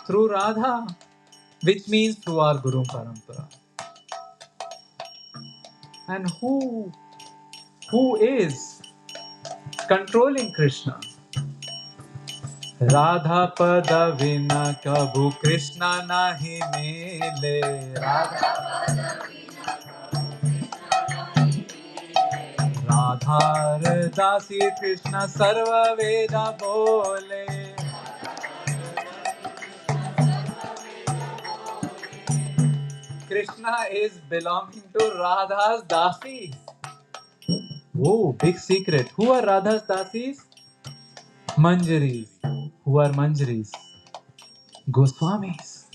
Through Radha, which means through our Guru Parampara. And who is controlling Krishna? Radha पद बिना कबू कृष्णा नहीं मिले, राधा राधार दासी कृष्ण सर्व वेद बोले. Krishna is belonging to Radha's dasis. Whoa, big secret. Who are Radha's dasis? Manjaris. Who are Manjaris? Goswamis.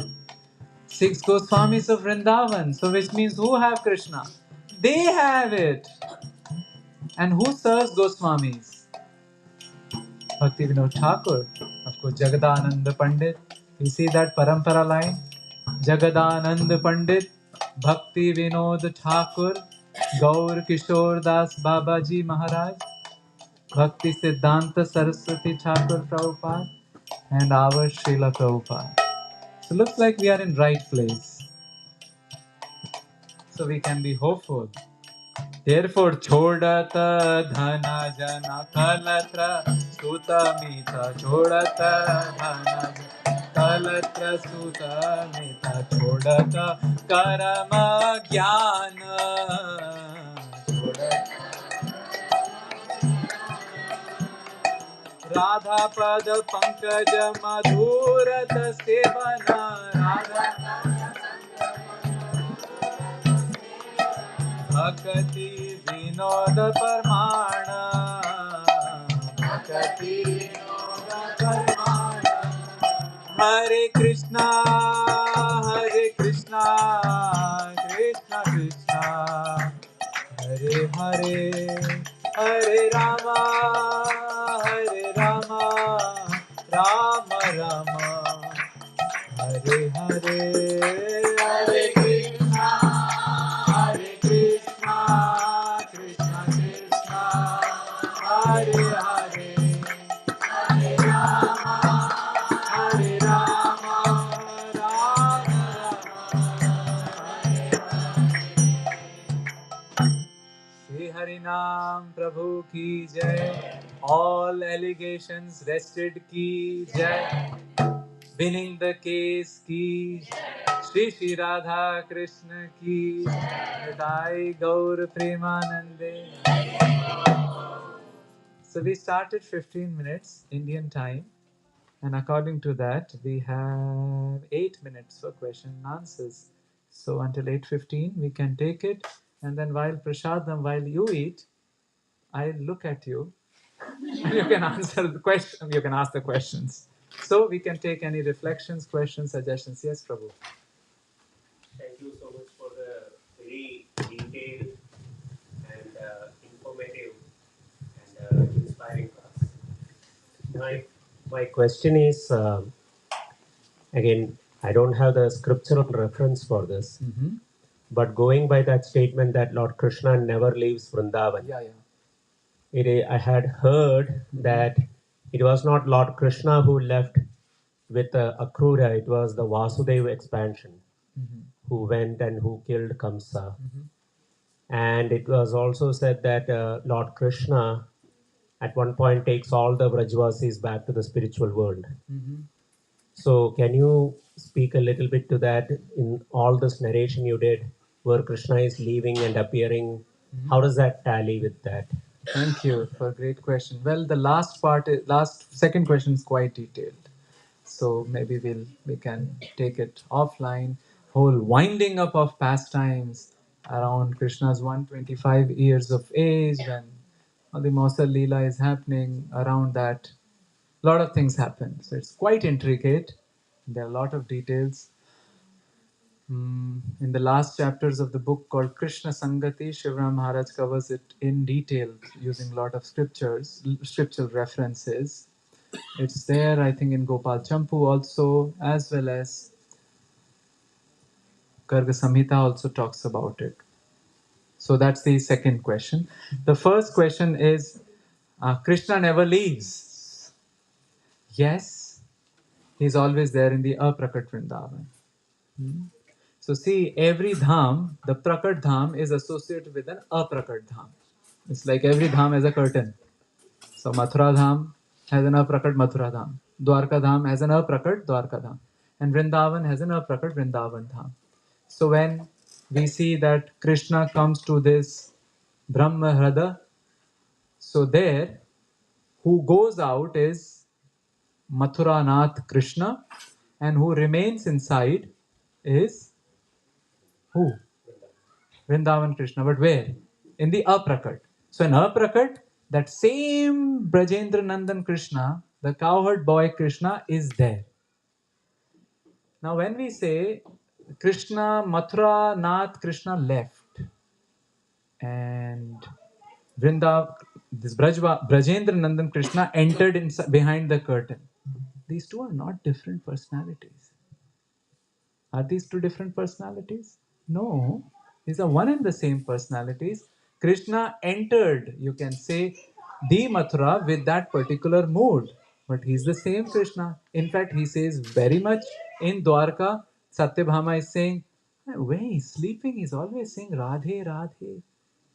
6 Goswamis of Vṛṇdāvana. So which means who have Krishna? They have it. And who serves Goswamis? Bhakti Vinod Thakur. Of course, Jagadananda Pandit. You see that parampara line? Jagadananda Pandit, Bhakti Vinod Thakur, Gaur Kishore Das Babaji Maharaj, Bhakti Siddhanta Saraswati Thakur Prabhupada, and our Srila Prabhupada. So looks like we are in right place. So we can be hopeful. Therefore, Chodata Dhana Jana Kalatra Suta Mita Chodata Dhana Kalatra Suta Mita Chodata Karama Jnana Radha Pada Pankaj Madhurata Sevana Radha Bhakti Vinod Parmana Bhakti Vinod Parmana Hare Krishna Krishna Krishna Hare Hare Hare Rama Rama Rama Hare Hare Hare Krishna Krishna Krishna Hare Hare Hare Rama Rama Shri Harinam Prabhu ki jai. All allegations rested ki jai. Winning the case ki Shri Shri Radha Krishna ki Nitai Gaur Premanande. So we started 15 minutes Indian time, and according to that we have 8 minutes for question and answers. So until 8:15 we can take it, and then while Prashadam, while you eat, I look at you and you can answer the question, you can ask the questions. So we can take any reflections, questions, suggestions. Yes, Prabhu. Thank you so much for the very detailed and informative and inspiring class. My question is again, I don't have the scriptural reference for this, but going by that statement that Lord Krishna never leaves Vṛṇdāvana, I had heard that it was not Lord Krishna who left with Akrura, it was the Vasudeva expansion who went and who killed Kamsa. And it was also said that Lord Krishna at one point takes all the Vrajvasis back to the spiritual world. So can you speak a little bit to that in all this narration you did, where Krishna is leaving and appearing? How does that tally with that? Thank you for a great question. Well, the last part, second question is quite detailed. So maybe we can take it offline. whole winding up of pastimes around Krishna's 125 years of age, when the Mausal Leela is happening. Around that, a lot of things happen. So it's quite intricate. There are a lot of details. In the last chapters of the book called Krishna Sangati, Shivram Maharaj covers it in detail using a lot of scriptural references. It's there, I think, in Gopal Champu also, as well as Garga Samhita also talks about it. So that's the second question. The first question is, Krishna never leaves. Yes, he's always there in the Aprakat Vrindavan. So see, every dham, the Prakat dham is associated with an Aprakat dham. It's like every dham has a curtain. So Mathura dham has an Aprakat Mathura dham. Dwarka dham has an Aprakat Dwarka dham. And Vrindavan has an Aprakat Vrindavan dham. So when we see that Krishna comes to this Brahma Hrada, so there, who goes out is Mathura Nath Krishna, and who remains inside is who? Vrindavan Krishna. But where? In the Aprakat. So in Aprakat, that same Brajendra Nandan Krishna, the cowherd boy Krishna, is there. Now when we say Krishna, Mathura Nath Krishna left, and this Brajendra Nandan Krishna entered behind the curtain. These two are not different personalities. Are these two different personalities? No, these are one and the same personalities. Krishna entered, you can say, the Mathura with that particular mood, but he's the same Krishna. In fact, he says very much in Dwarka, Satyabhama is saying, when he's sleeping, he's always saying Radhe, Radhe,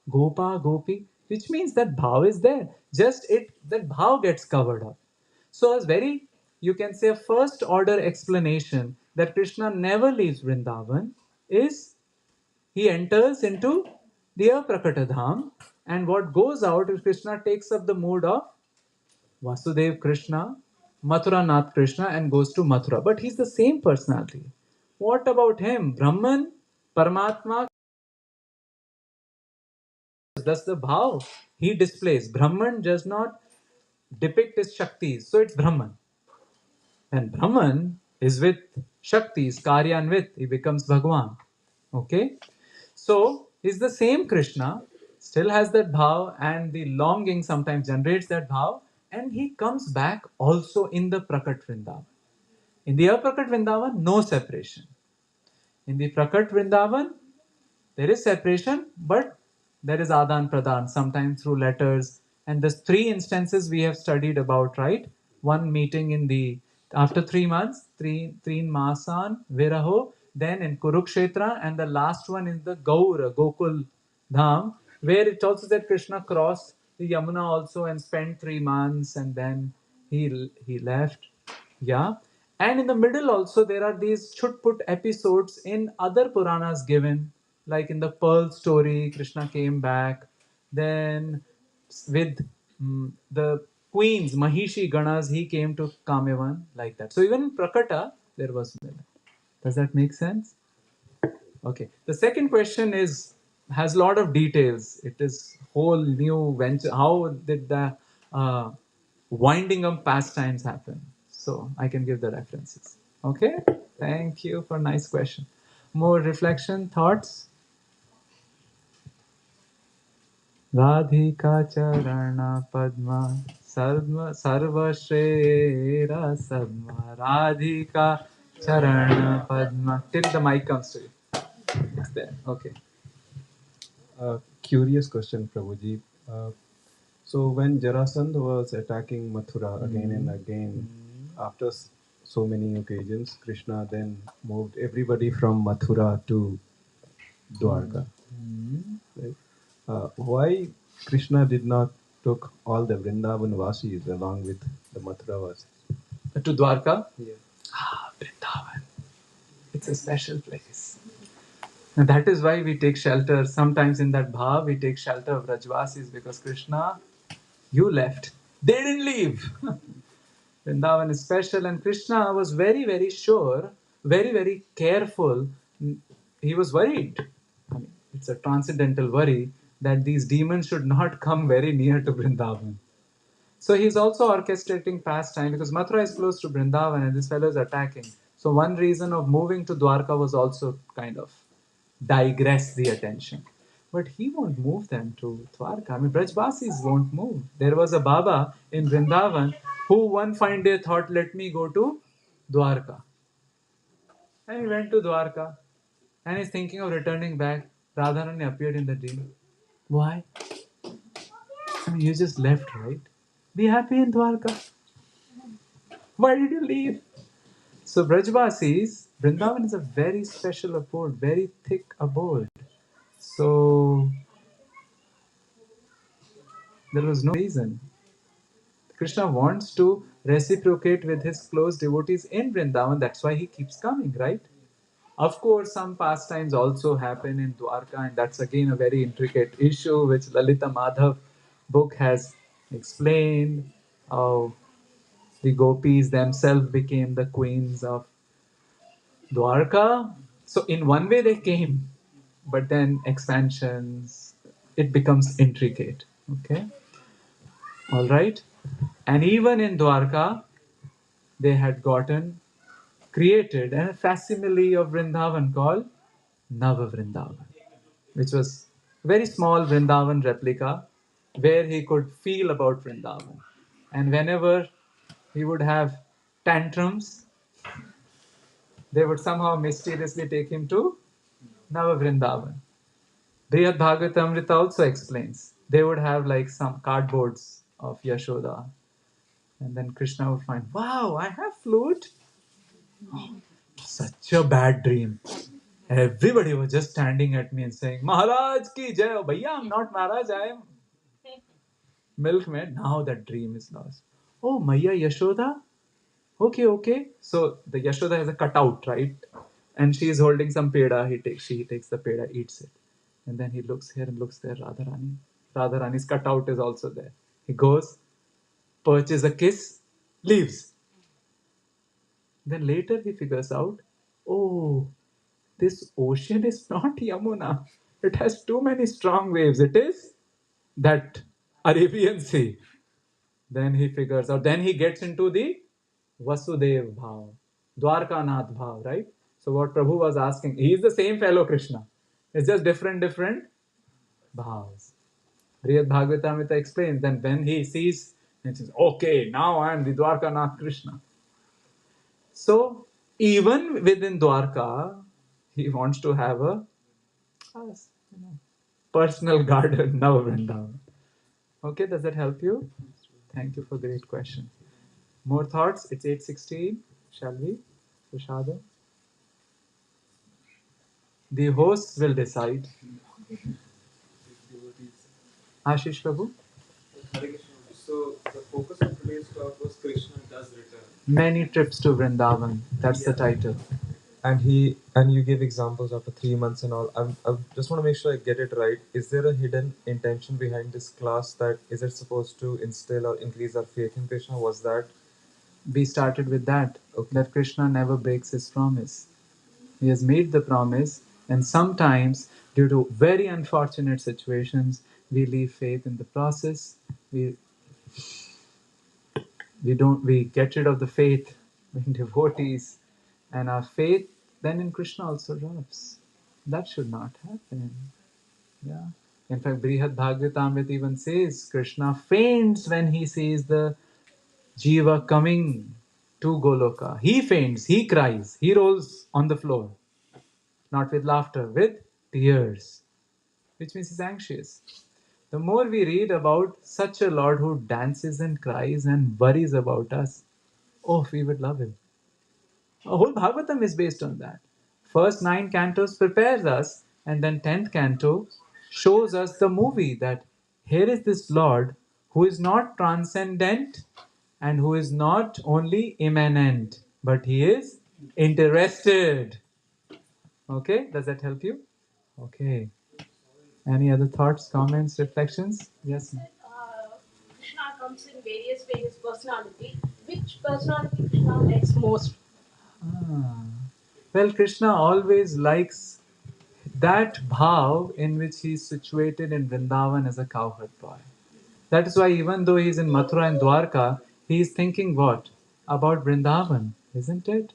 Gopa, Gopi, which means that bhav is there. Just that bhav gets covered up. So, as very, you can say, a first order explanation that Krishna never leaves Vrindavan is he enters into the Aprakata Dham, and what goes out is Krishna takes up the mood of Vasudev Krishna, Mathura Nath Krishna, and goes to Mathura. But he's the same personality. What about him? Brahman, Paramatma, that's the bhav he displays. Brahman does not depict his Shaktis, so it's Brahman. And Brahman is with Shaktis, Karyanvit, he becomes Bhagwan. Okay? So, he's the same Krishna, still has that bhav, and the longing sometimes generates that bhav, and he comes back also in the Prakat Vrindavan. In the Aprakat Vrindavan, no separation. In the Prakat Vrindavan, there is separation, but there is Adan Pradan, sometimes through letters. And there's three instances we have studied about, right? One meeting in the after 3 months, three Masan, Viraho, then in Kurukshetra, and the last one is the Gaur, Gokul Dham, where it also said Krishna crossed the Yamuna also and spent 3 months, and then he left. Yeah. And in the middle also there are these chutput episodes in other Puranas given, like in the Pearl story, Krishna came back. Then with the queens, Mahishi Ganas, he came to Kamevan, like that. So even in Prakata, there was. Does that make sense? Okay. The second question has a lot of details. It is whole new venture. How did the winding up pastimes happen? So I can give the references. Okay. Thank you for nice question. More reflection, thoughts. Radhika Charana Padma Sarva Shrera Sadma Radhika Charana Padma. Till the mic comes to you. It's there. Okay. Curious question, Prabhuji. So when Jarasandha was attacking Mathura again and again, after so many occasions, Krishna then moved everybody from Mathura to Dwarka. Right? Why Krishna did not took all the Vrindavan Vasis along with the Mathura Vasis? To Dwarka? Yeah. Vrindavan. It's a special place. And that is why we take shelter. Sometimes in that bhav, we take shelter of Rajvasis because Krishna, you left. They didn't leave. Vrindavan is special, and Krishna was very, very sure, very, very careful he was worried. I mean, it's a transcendental worry that these demons should not come very near to Vrindavan. So he's also orchestrating pastime because Mathura is close to Vrindavan and this fellow is attacking. So one reason of moving to Dwarka was also kind of digress the attention. But he won't move them to Dwarka. I mean, Brajbasis won't move. There was a Baba in Vrindavan who one fine day thought, let me go to Dwarka. And he went to Dwarka and he's thinking of returning back. Radharani appeared in the dream. Why? I mean, you just left, right? Be happy in Dwarka. Why did you leave? So Brajbasis, Vrindavan is a very special abode, very thick abode. So there was no reason. Krishna wants to reciprocate with his close devotees in Vrindavan. That's why he keeps coming, right? Of course, some pastimes also happen in Dwarka, and that's again a very intricate issue which Lalita Madhav book has explained. How the gopis themselves became the queens of Dwarka. So in one way they came, but then expansions, it becomes intricate. Okay, all right. And even in Dwarka, they had created a facsimile of Vrindavan called Nava Vrindavan, which was a very small Vrindavan replica where he could feel about Vrindavan. And whenever he would have tantrums, they would somehow mysteriously take him to Nava Vrindavan. Brihad Bhagavatamrita also explains. They would have like some cardboards of Yashoda. And then Krishna would find, wow, I have flute. Such a bad dream. Everybody was just standing at me and saying, Maharaj ki jai. Oh, Bhaiya, I'm not Maharaj, I am milkmaid. Now that dream is lost. Oh, Maya Yashoda? Okay, okay. So the Yashoda has a cutout, right? And she is holding some peda. She takes the peda, eats it. And then he looks here and looks there, Radharani. Radharani's cutout is also there. He goes, perches a kiss, leaves. Then later he figures out, oh, this ocean is not Yamuna. It has too many strong waves. It is that Arabian Sea. Then he figures out, then he gets into the Vasudev Bhav, Dwarkanath Bhav, right? So what Prabhu was asking, he is the same fellow Krishna. It's just different bhavs. Brihad Bhagavatamrita explains, then when he sees, he says, okay, now I am the Dwarkanath Krishna. So even within Dwarka, he wants to have a personal garden now Vrindavan. Okay, does that help you? Thank you for great question. More thoughts? It's 8:16. Shall we? Sushada? The hosts will decide. Ashish Prabhu? So the focus of today's talk was Krishna does return. Many trips to Vrindavan. That's the title. And you gave examples after 3 months and all. I just want to make sure I get it right. Is there a hidden intention behind this class that is it supposed to instill or increase our faith in Krishna? Was that? We started with that. Okay. That Krishna never breaks his promise. He has made the promise, and sometimes, due to very unfortunate situations, we leave faith in the process. We get rid of the faith in devotees, and our faith then in Krishna also drops. That should not happen. Yeah. In fact, Brihad Bhagavatamrita even says Krishna faints when he sees the Jiva coming to Goloka. He faints, he cries, he rolls on the floor. Not with laughter, with tears, which means he's anxious. The more we read about such a Lord who dances and cries and worries about us, oh, we would love him. A whole Bhagavatam is based on that. First 9 cantos prepares us, and then 10th canto shows us the movie that here is this Lord who is not transcendent and who is not only immanent, but he is interested. Okay, does that help you? Okay. Any other thoughts, comments, reflections? Yes. Krishna comes in various personality. Which personality Krishna likes most? Ah, Well, Krishna always likes that bhav in which he is situated in Vrindavan as a cowherd boy. That is why even though he is in Mathura and Dwarka, he is thinking what? About Vrindavan, isn't it?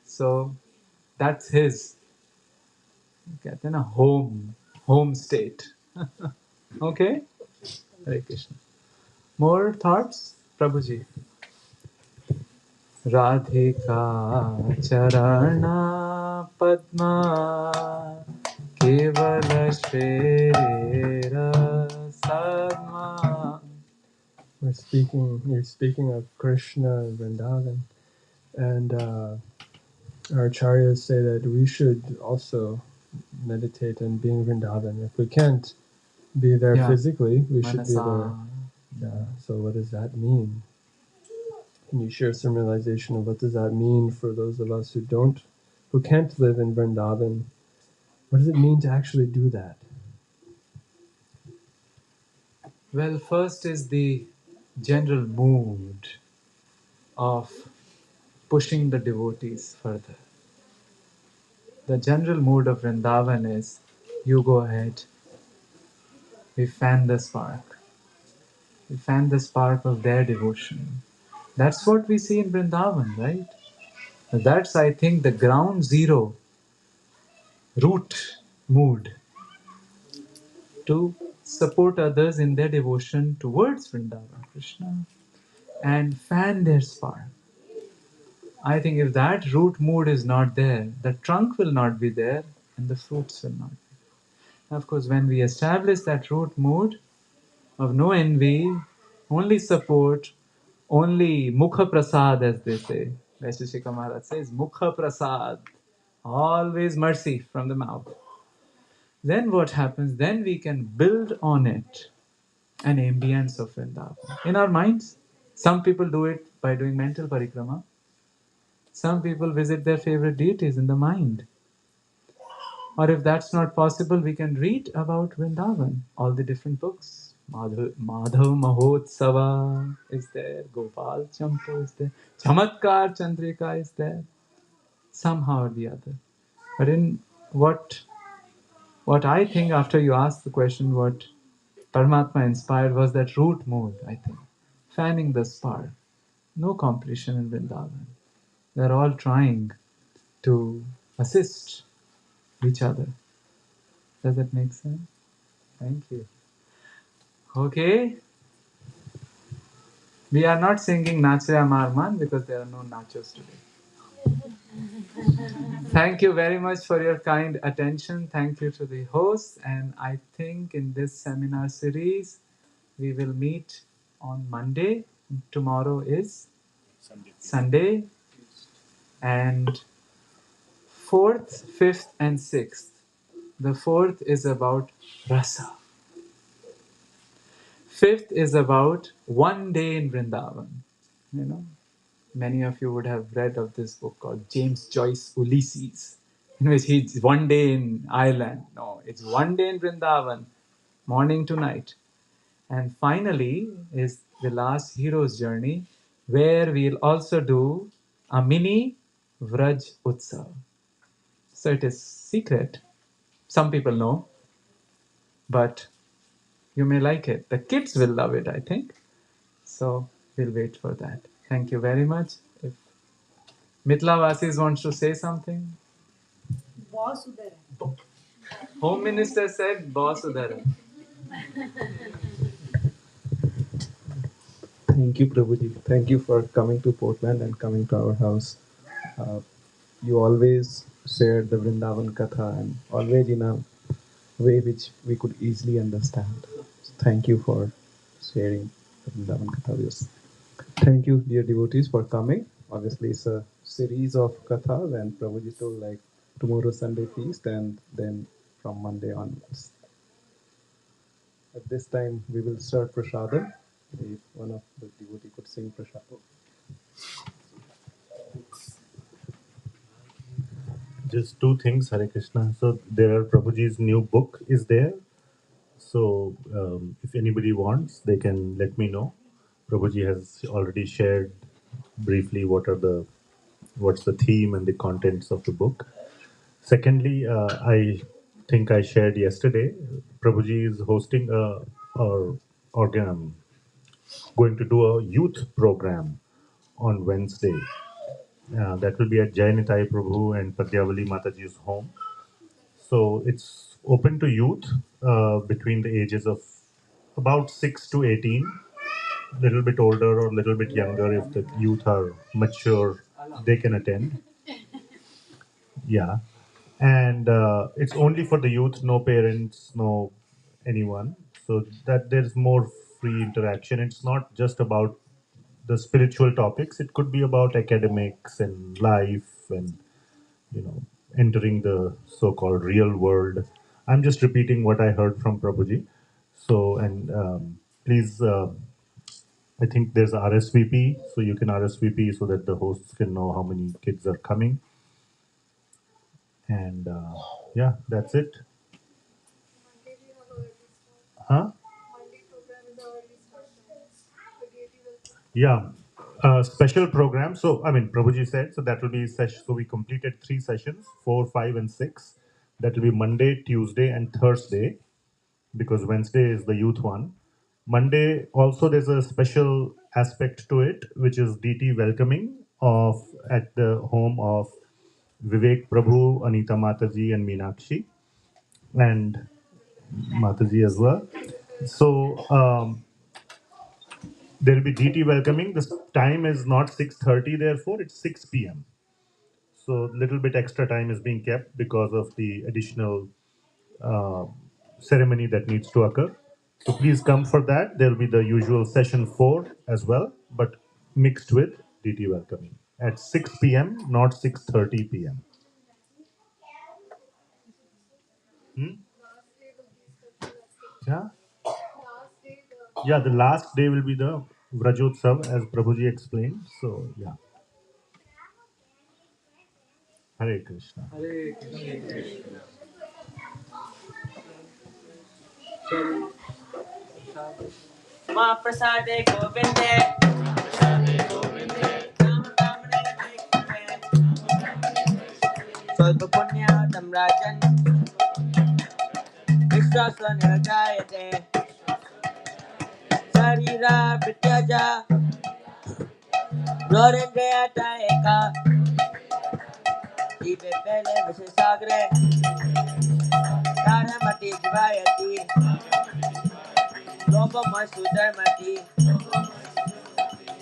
So that's his कहते हैं ना, home state. Okay? Hare Krishna. More thoughts? Prabhuji. Radhika Charana Padma Kevala Shrera Sadma. You're speaking of Krishna and Vrindavan, and our acharyas say that we should also meditate on being Vrindavan. If we can't be there physically, we should be there. Yeah. So what does that mean? Can you share some realization of what does that mean for those of us who can't live in Vrindavan? What does it mean to actually do that? Well, first is the general mood of pushing the devotees further. The general mood of Vrindavan is, you go ahead, we fan the spark. We fan the spark of their devotion. That's what we see in Vrindavan, right? That's, I think, the ground zero, root mood to support others in their devotion towards Vrindavan, Krishna, and fan their spark. I think if that root mood is not there, the trunk will not be there and the fruits will not be. Of course, when we establish that root mood of no envy, only support, only mukha prasad, as they say, Vaisheshika Maharaj says, mukha prasad, always mercy from the mouth. Then what happens? Then we can build on it an ambience of Vrindavan in our minds. Some people do it by doing mental parikrama. Some people visit their favorite deities in the mind. Or if that's not possible, we can read about Vrindavan, all the different books. Madhav Mahotsava is there, Gopal Champu is there, Chamatkar Chandrika is there, somehow or the other. But in what I think after you asked the question, what Paramatma inspired was that root mood, I think. Fanning the spark. No competition in Vrindavan. They're all trying to assist each other. Does that make sense? Thank you. Okay. We are not singing Nachaya Marman because there are no nachos today. Thank you very much for your kind attention. Thank you to the host. And I think in this seminar series, we will meet on Monday. Tomorrow is Sunday. And 4th, 5th, and 6th. The 4th is about rasa. 5th is about one day in Vrindavan. You know, many of you would have read of this book called James Joyce Ulysses, in which he's one day in Ireland. No, it's one day in Vrindavan, morning to night. And finally is the last hero's journey, where we'll also do a mini Vraj Utsav. So it is secret. Some people know, but you may like it. The kids will love it, I think. So we'll wait for that. Thank you very much. If Mitla Vasis wants to say something. Boss udhar. Home Minister said, boss udhar hai. Thank you, Prabhuji. Thank you for coming to Portland and coming to our house. Uh, you always shared the Vrindavan Katha and always in a way which we could easily understand. So thank you for sharing the Vrindavan Katha with us. Thank you, dear devotees, for coming. Obviously, it's a series of kathas, and Prabhuji told like tomorrow Sunday feast, and then from Monday onwards. At this time, we will start prasadam. If one of the devotee could sing prasadam. Just two things, Hare Krishna. So there are Prabhuji's new book is there. So if anybody wants, they can let me know. Prabhuji has already shared briefly what are the what's the theme and the contents of the book. Secondly, I think I shared yesterday, Prabhuji is hosting or organ going to do a youth program on Wednesday. That will be at Jainitai Prabhu and Padyavali Mataji's home. So it's open to youth between the ages of about 6 to 18, little bit older or little bit younger. If the youth are mature, they can attend. Yeah. And it's only for the youth, no parents, no anyone. So that there's more free interaction. It's not just about the spiritual topics. It could be about academics and life and, you know, entering the so-called real world. I'm just repeating what I heard from Prabhuji. So, and please, I think there's a RSVP, so you can RSVP so that the hosts can know how many kids are coming. And yeah, that's it. Huh? Yeah, special program. So, I mean, Prabhuji said, so that will be session. So we completed 3 sessions, 4, 5, and 6. That will be Monday, Tuesday, and Thursday, because Wednesday is the youth one. Monday, also there's a special aspect to it, which is DT welcoming of at the home of Vivek Prabhu, Anita Mataji, and Meenakshi, and Mataji as well. So there will be DT welcoming. The time is not 6:30, therefore it's 6 p.m. So little bit extra time is being kept because of the additional uh, ceremony that needs to occur. So please come for that. There will be the usual session 4 as well, but mixed with DT welcoming at 6 p.m., not 6:30 p.m. Hmm? Yeah. Yeah, the last day will be the Vrajotsav, as Prabhuji explained. So yeah. Hare Krishna. Hare Krishna. Mahaprasade Govinde. Solva Punya Tamrajan. Vishwasana Jayate. Sarira Prityaja. Glorindriya Eka. Ibe Pele Vishisagre. Dharamati Jivayati. Lobo Masudharmati.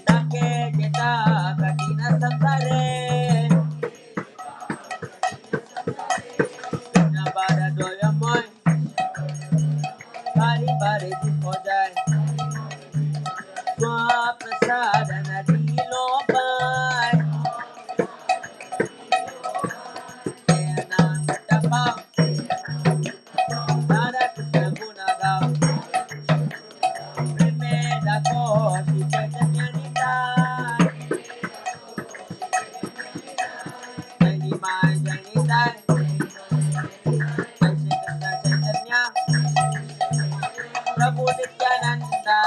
Take Jeta Katina Samsare. Nabara Doya Moy. Hari Bari Jipojai. Swaprasadana Dilopai. Enangatapa. Nara Krishna Gunagao. Primera Koshi Chaitanya. Jani Mai Jani Sai. Jai Krishna Chaitanya. Prabhu Nityananda.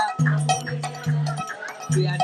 Priya